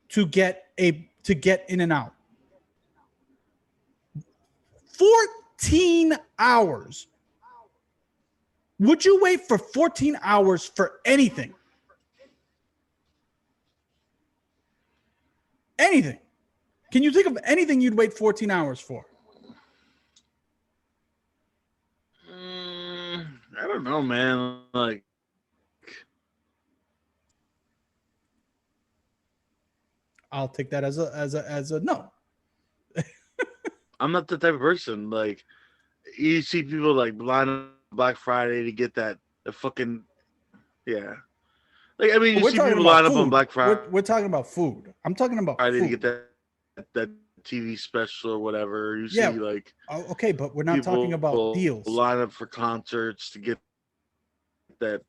to get In-N-Out. 14 hours. Would you wait for 14 hours for anything? Anything. Can you think of anything you'd wait 14 hours for? I don't know, man. Like, I'll take that as a no. I'm not the type of person. Like, you see people like line up Black Friday to get the fucking, yeah. Like, I mean, you see people line up on Black Friday. We're talking about food. I'm talking about Friday food. to get that TV special or whatever. You see, like, okay, but we're not talking about deals. Line up for concerts to get that,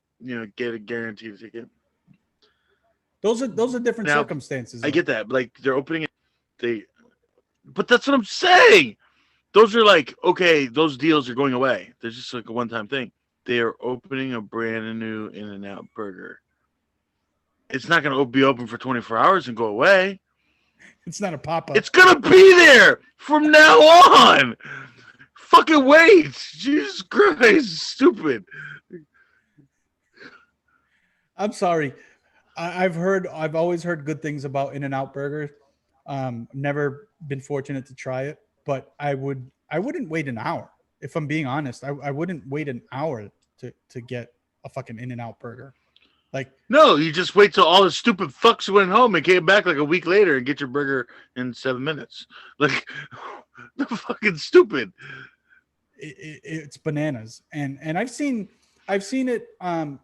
get a guaranteed ticket. Those are different circumstances. I get that, but like they're opening it, but that's what I'm saying. Those are like, okay, those deals are going away. They're just like a one-time thing. They are opening a brand new In-N-Out burger. It's not going to be open for 24 hours and go away. It's not a pop-up. It's going to be there from now on. Fucking wait. Jesus Christ. Stupid. I'm sorry. I've always heard good things about In-N-Out burgers. Never been fortunate to try it, but I wouldn't wait an hour. If I'm being honest, I wouldn't wait an hour to get a fucking In-N-Out burger. Like, No, you just wait till all the stupid fucks went home and came back like a week later and get your burger in 7 minutes. Like, the fucking stupid. it's bananas. And I've seen it versions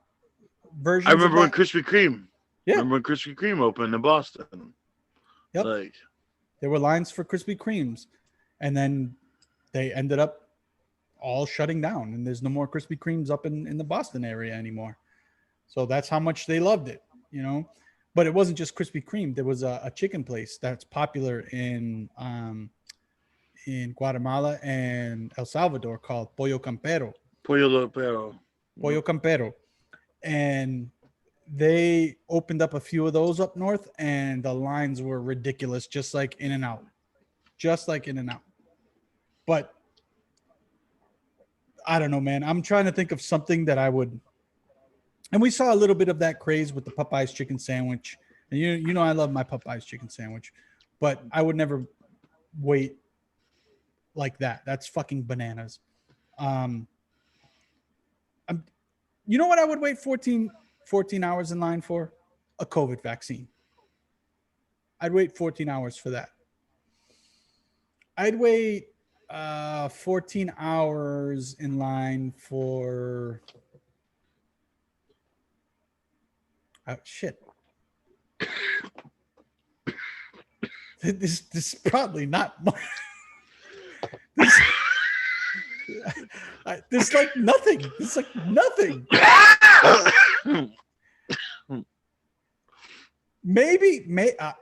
I remember of when that. Krispy Kreme. Yeah. Remember when Krispy Kreme opened in Boston? Yep. Like, There were lines for Krispy Kremes, and then they ended up all shutting down, and there's no more Krispy Kremes up in the Boston area anymore. So that's how much they loved it, you know. But it wasn't just Krispy Kreme. There was a chicken place that's popular in Guatemala and El Salvador called Pollo Campero. Pollo Lopero. Pollo Campero. And they opened up a few of those up north, and the lines were ridiculous, just like In-N-Out. Just like In-N-Out. But I don't know, man. I'm trying to think of something that I would. And we saw a little bit of that craze with the Popeyes chicken sandwich. And you know I love my Popeyes chicken sandwich, but I would never wait like that. That's fucking bananas. You know what I would wait 14 hours in line for? A COVID vaccine. I'd wait 14 hours for that. I'd wait 14 hours in line for shit. This is probably not much. There's like nothing. It's like nothing. All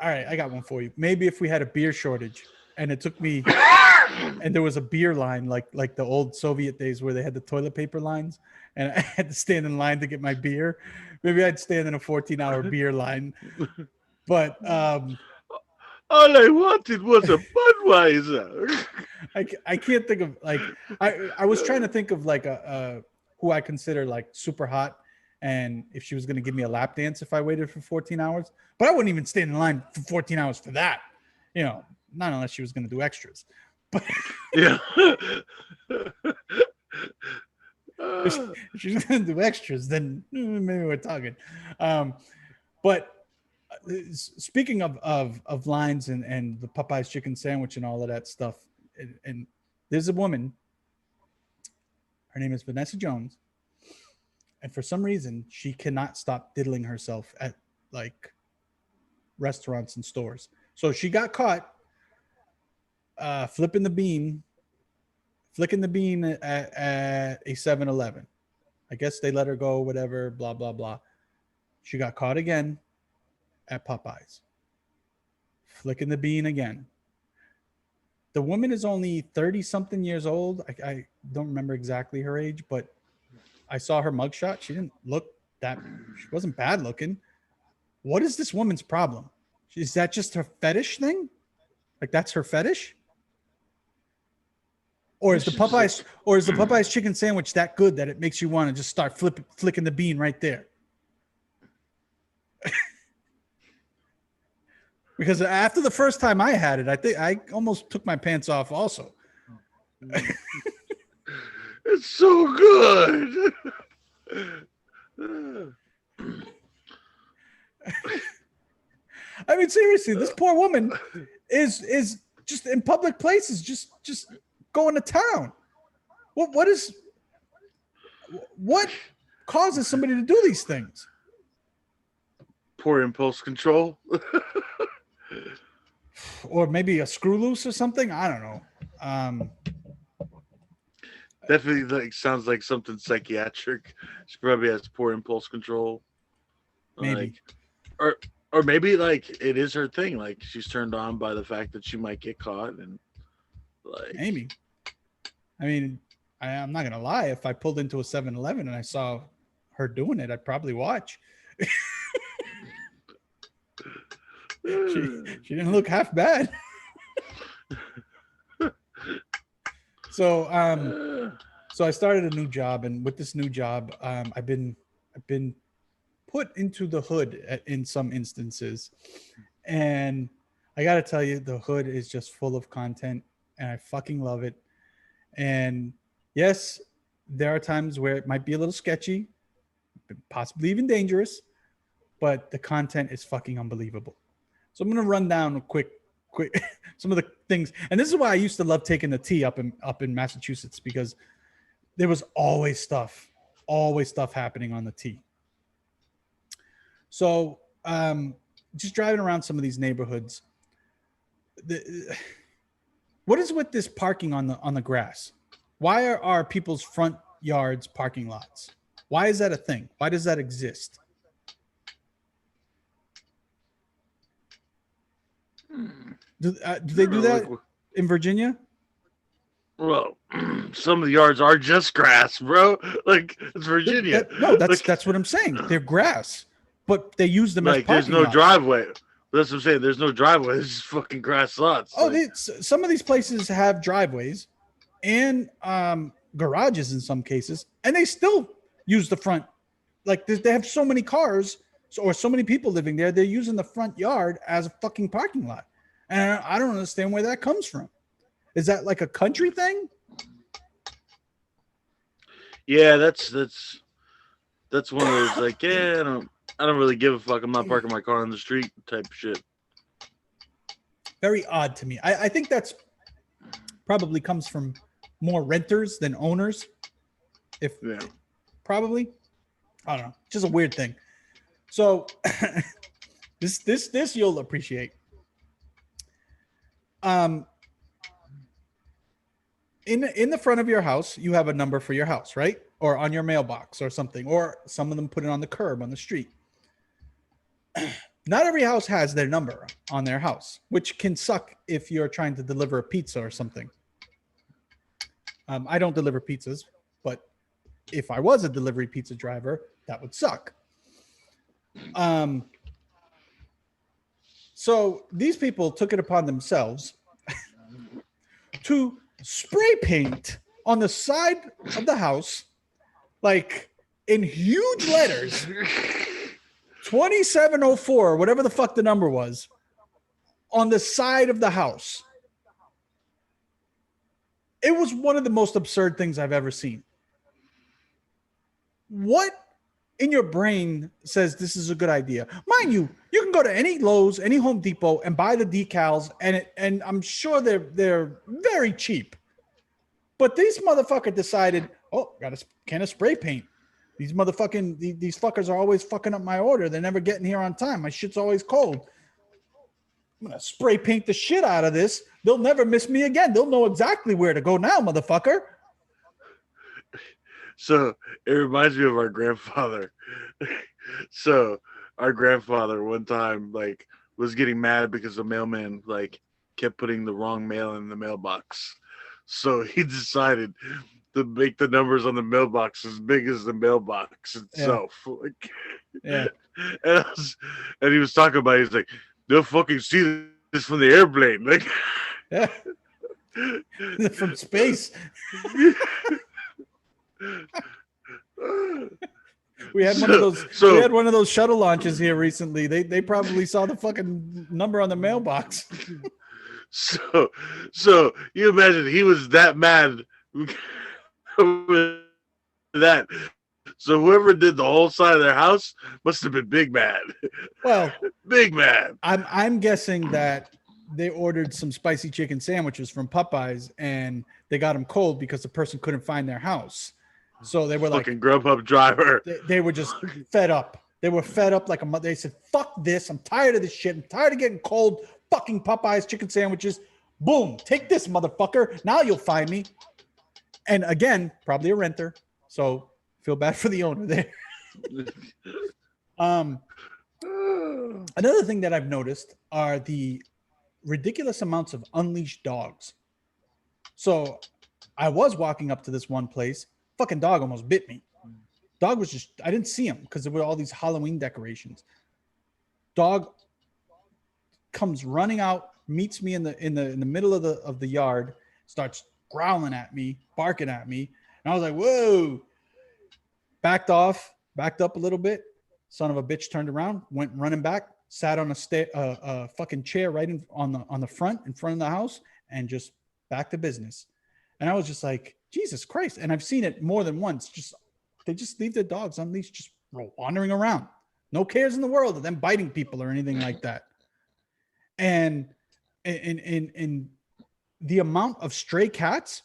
right, I got one for you. Maybe if we had a beer shortage and it took me and there was a beer line like the old Soviet days where they had the toilet paper lines and I had to stand in line to get my beer. Maybe I'd stand in a 14-hour beer line. But all I wanted was a Budweiser. I can't think of like I was trying to think of like a who I consider like super hot, and if she was going to give me a lap dance if I waited for 14 hours, but I wouldn't even stand in line for 14 hours for that, you know, not unless she was going to do extras. But yeah, if she's going to do extras, then maybe we're talking. But speaking of lines and the Popeyes chicken sandwich and all of that stuff, and there's a woman, her name is Vanessa Jones, and for some reason she cannot stop diddling herself at like restaurants and stores. So she got caught flicking the bean at a 7-Eleven. I guess they let her go, whatever, blah blah blah. She got caught again at Popeyes, flicking the bean again. The woman is only 30 something years old. I don't remember exactly her age, but I saw her mugshot. She didn't look she wasn't bad looking. What is this woman's problem? Is that just her fetish thing? Like that's her fetish? Or is the Popeyes chicken sandwich that good that it makes you want to just start flicking the bean right there? Because after the first time I had it, I think I almost took my pants off also. it's so good. I mean, seriously, this poor woman is just in public places, just going to town. What causes somebody to do these things? Poor impulse control. Or maybe a screw loose or something. I don't know. Definitely like sounds like something psychiatric. She probably has poor impulse control. Maybe. Or maybe like it is her thing. Like she's turned on by the fact that she might get caught and like maybe. I mean, I'm not gonna lie. If I pulled into a 7-Eleven and I saw her doing it, I'd probably watch. She didn't look half bad. So I started a new job, and with this new job, I've been put into the hood in some instances, and I gotta tell you, the hood is just full of content, and I fucking love it. And yes, there are times where it might be a little sketchy, possibly even dangerous, but the content is fucking unbelievable. So I'm gonna run down quick some of the things, and this is why I used to love taking the T up in Massachusetts, because there was always stuff happening on the T. So just driving around some of these neighborhoods, what is with this parking on the grass? Why are people's front yards parking lots? Why is that a thing? Why does that exist? Do they do that in Virginia? Well, some of the yards are just grass, bro. Like, it's Virginia. That's what I'm saying. They're grass, but they use them as like, parking there's no lots. driveway. That's what I'm saying. There's no driveway. It's just fucking grass lots. Oh, some of these places have driveways and garages in some cases, and they still use the front. Like, they have so many cars or so many people living there, they're using the front yard as a fucking parking lot. And I don't understand where that comes from. Is that like a country thing? Yeah, that's one of those, like, yeah, I don't really give a fuck. I'm not parking my car on the street type of shit. Very odd to me. I think that's probably comes from more renters than owners. Probably. I don't know. Just a weird thing. So this you'll appreciate. In the front of your house, you have a number for your house, right? Or on your mailbox or something, or some of them put it on the curb on the street. Not every house has their number on their house, which can suck if you're trying to deliver a pizza or something. I don't deliver pizzas, but if I was a delivery pizza driver, that would suck. So these people took it upon themselves to spray paint on the side of the house, like in huge letters, 2704, whatever the fuck the number was, on the side of the house. It was one of the most absurd things I've ever seen. What in your brain says this is a good idea? Mind you, you can go to any Lowe's, any Home Depot, and buy the decals, and I'm sure they're very cheap. But these motherfuckers decided, oh, got a can of spray paint. These fuckers are always fucking up my order. They're never getting here on time. My shit's always cold. I'm gonna spray paint the shit out of this. They'll never miss me again. They'll know exactly where to go now, motherfucker. So it reminds me of our grandfather. So our grandfather one time like was getting mad because the mailman like kept putting the wrong mail in the mailbox. So he decided to make the numbers on the mailbox as big as the mailbox itself. Yeah. And he was talking about it. He's like, they'll fucking see this from the airplane. Like, yeah. From space. We had one of those shuttle launches here recently. They probably saw the fucking number on the mailbox. So you imagine he was that mad over that. So whoever did the whole side of their house must have been big mad. Well, big mad. I'm guessing that they ordered some spicy chicken sandwiches from Popeyes and they got them cold because the person couldn't find their house. So they were fucking Grubhub driver. They were just fed up. They were fed up like a mother. They said, fuck this. I'm tired of this shit. I'm tired of getting cold fucking Popeyes chicken sandwiches. Boom. Take this, motherfucker. Now you'll find me. And again, probably a renter. So feel bad for the owner there. Another thing that I've noticed are the ridiculous amounts of unleashed dogs. So I was walking up to this one place. Fucking dog almost bit me. Dog was just, I didn't see him because there were all these Halloween decorations. Dog comes running out, meets me in the middle of the yard, starts growling at me, barking at me. And I was like, whoa. Backed up a little bit. Son of a bitch turned around, went running back, sat on a fucking chair right on the front of the house, and just back to business. And I was just like, Jesus Christ. And I've seen it more than once. They just leave their dogs unleashed, just wandering around. No cares in the world of them biting people or anything like that. And in the amount of stray cats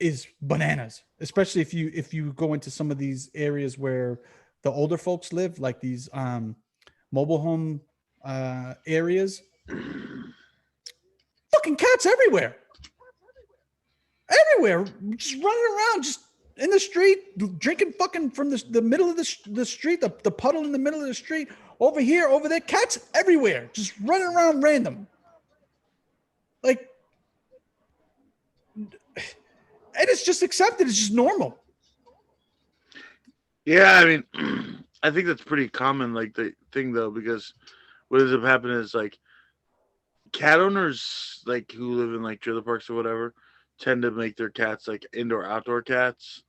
is bananas, especially if you go into some of these areas where the older folks live, like these mobile home areas. Fucking cats everywhere, just running around, just in the street, drinking fucking from the middle of the street, the puddle in the middle of the street, over here, over there, cats everywhere, just running around random. Like, and it's just accepted. It's just normal. Yeah, I mean, I think that's pretty common, like the thing though, because what ends up happening is like cat owners, like who live in like trailer parks or whatever, tend to make their cats like indoor outdoor cats,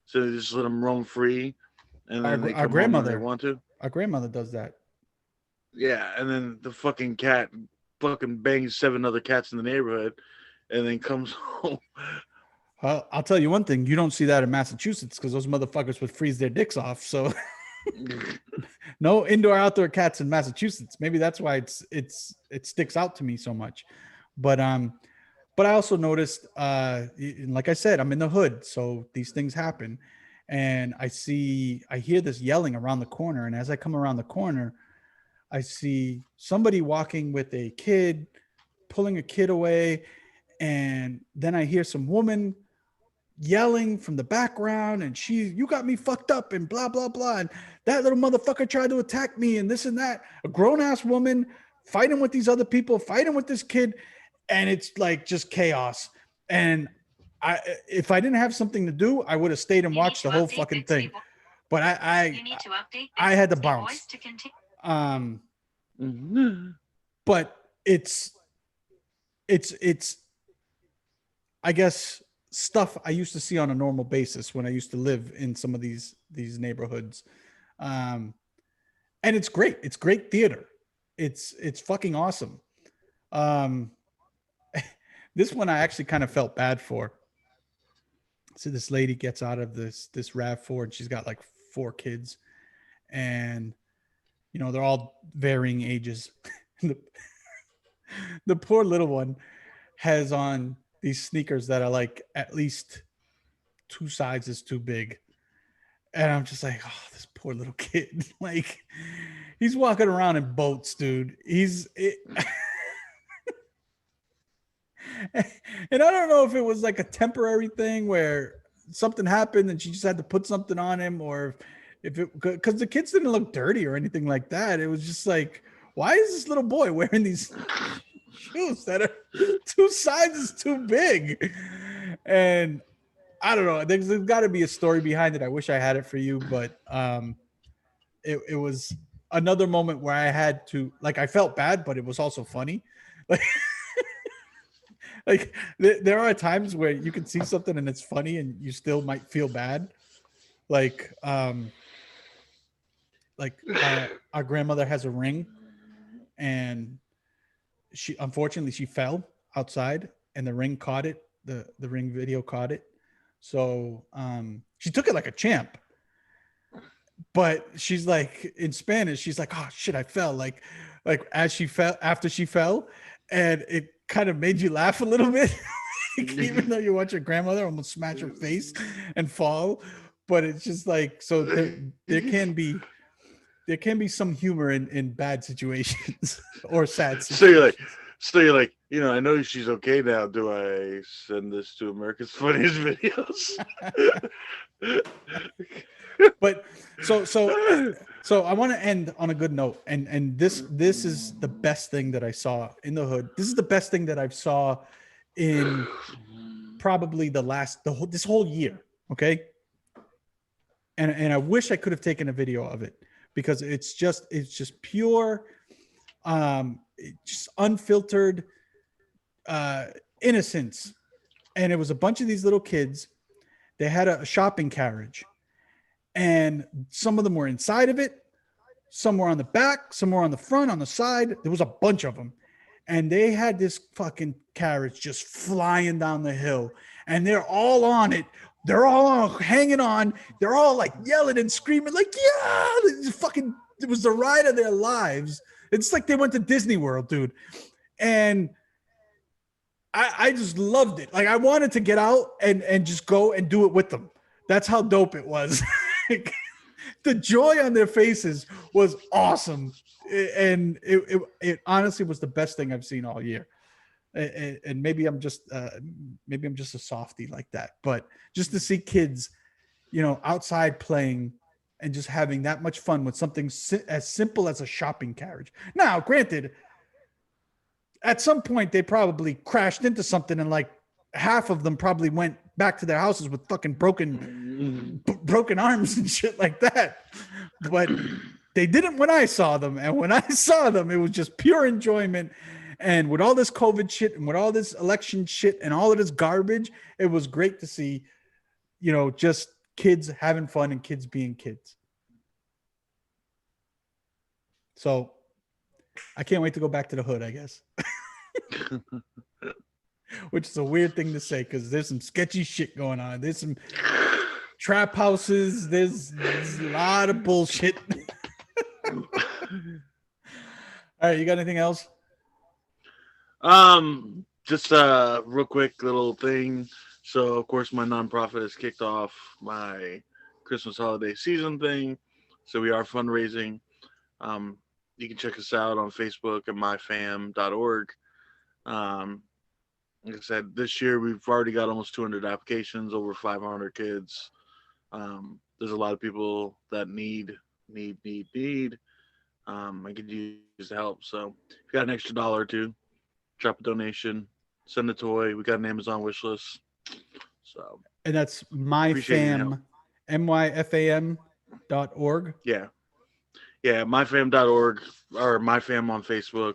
so they just let them roam free, and then they come home when they want to. Our grandmother does that. Yeah, and then the fucking cat fucking bangs 7 other cats in the neighborhood, and then comes home. I'll tell you one thing: you don't see that in Massachusetts because those motherfuckers would freeze their dicks off. So, no indoor outdoor cats in Massachusetts. Maybe that's why it sticks out to me so much. But I also noticed, like I said, I'm in the hood, so these things happen, and I hear this yelling around the corner, and as I come around the corner, I see somebody walking with a kid, pulling a kid away, and then I hear some woman yelling from the background, and you got me fucked up and blah blah blah, and that little motherfucker tried to attack me and this and that. A grown-ass woman fighting with these other people, fighting with this kid, and it's like just chaos. And if I didn't have something to do, I would have stayed and watched the whole fucking thing. But I had to bounce. But it's I guess stuff I used to see on a normal basis when I used to live in some of these neighborhoods. And it's great. It's great theater. It's fucking awesome. This one I actually kind of felt bad for. So this lady gets out of this RAV4, and she's got like 4 kids, and you know, they're all varying ages. The poor little one has on these sneakers that are like at least 2 sizes too big. And I'm just like, oh, this poor little kid. Like, he's walking around in boats, dude. And I don't know if it was like a temporary thing where something happened and she just had to put something on him, or if it, because the kids didn't look dirty or anything like that. It was just like, why is this little boy wearing these shoes that are 2 sizes too big? And I don't know. There's got to be a story behind it. I wish I had it for you, but it was another moment where I had to, like, I felt bad, but it was also funny. Like there are times where you can see something and it's funny and you still might feel bad. Like our grandmother has a ring, and unfortunately she fell outside and the ring caught it. The ring video caught it. So she took it like a champ. But she's like, in Spanish, she's like, oh shit, I fell. Like as she fell, after she fell, and it kind of made you laugh a little bit. Even though you watch your grandmother almost smash her face and fall. But it's just like, so there can be some humor in bad situations or sad situations. So you're like, you know, I know she's okay now. Do I send this to America's Funniest Videos? But so I want to end on a good note, and this is the best thing that I saw in the hood. This is the best thing that I've saw in probably this whole year. Okay. And I wish I could have taken a video of it, because it's just pure, just unfiltered innocence. And it was a bunch of these little kids. They had a shopping carriage, and some of them were inside of it. Some were on the back, some were on the front, on the side. There was a bunch of them. And they had this fucking carriage just flying down the hill, and they're all on it. They're all hanging on. They're all like yelling and screaming, like, yeah, they're fucking it was the ride of their lives. It's like they went to Disney World, dude. And I just loved it. Like I wanted to get out and just go and do it with them. That's how dope it was. The joy on their faces was awesome. And it honestly was the best thing I've seen all year. And maybe I'm just a softie like that, but just to see kids, outside playing and just having that much fun with something as simple as a shopping carriage. Now, granted, at some point they probably crashed into something and like half of them probably went back to their houses with fucking broken arms and shit like that. But they didn't when I saw them. And when I saw them, it was just pure enjoyment. And with all this COVID shit and with all this election shit and all of this garbage, it was great to see, just kids having fun and kids being kids. So I can't wait to go back to the hood, I guess. Which is a weird thing to say because there's some sketchy shit going on. There's some trap houses. There's a lot of bullshit. All right, you got anything else? Just a real quick little thing. So, of course, my nonprofit has kicked off my Christmas holiday season thing. So we are fundraising. You can check us out on Facebook at myfam.org. Like I said, this year we've already got almost 200 applications, over 500 kids. There's a lot of people that need. I could use the help. So if you got an extra $1 or two, drop a donation, send a toy. We got an Amazon wish list. So, and that's myfam, myfam.org. Yeah, myfam.org or myfam on Facebook.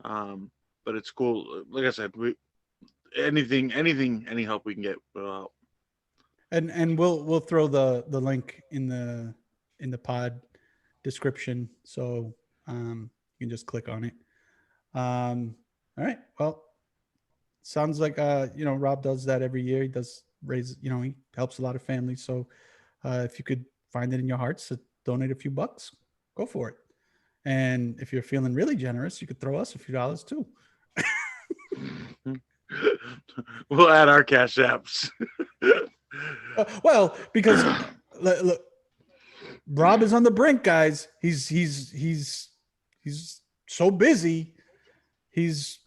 But it's cool. Like I said, any help we can get will help. And we'll throw the link in the pod description, so you can just click on it. All right. Well, sounds like Rob does that every year. He does raise, he helps a lot of families. So if you could find it in your hearts to donate a few bucks, go for it. And if you're feeling really generous, you could throw us a few dollars too. We'll add our cash apps. Well, because look, Rob is on the brink, guys. He's so busy. He's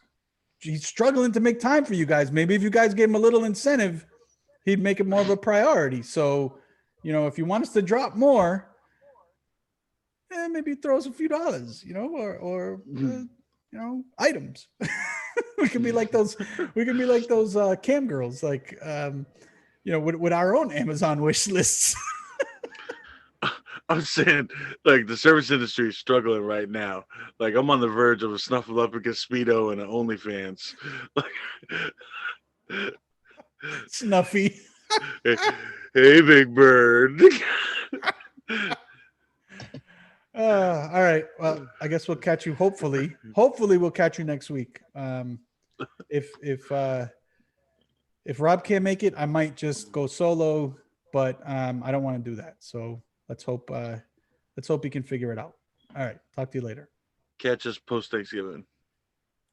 struggling to make time for you guys. Maybe if you guys gave him a little incentive, he'd make it more of a priority. So, if you want us to drop more, maybe throw us a few dollars, or items. We could be like those. We could be like those cam girls, like with our own Amazon wish lists. I'm saying, like, the service industry is struggling right now. Like, I'm on the verge of a Snuffleupagus Speedo and an OnlyFans. Like, Snuffy. hey, Big Bird. All right. Well, I guess we'll catch you. Hopefully we'll catch you next week. If Rob can't make it, I might just go solo, but I don't want to do that. So let's hope he can figure it out. All right. Talk to you later. Catch us post Thanksgiving.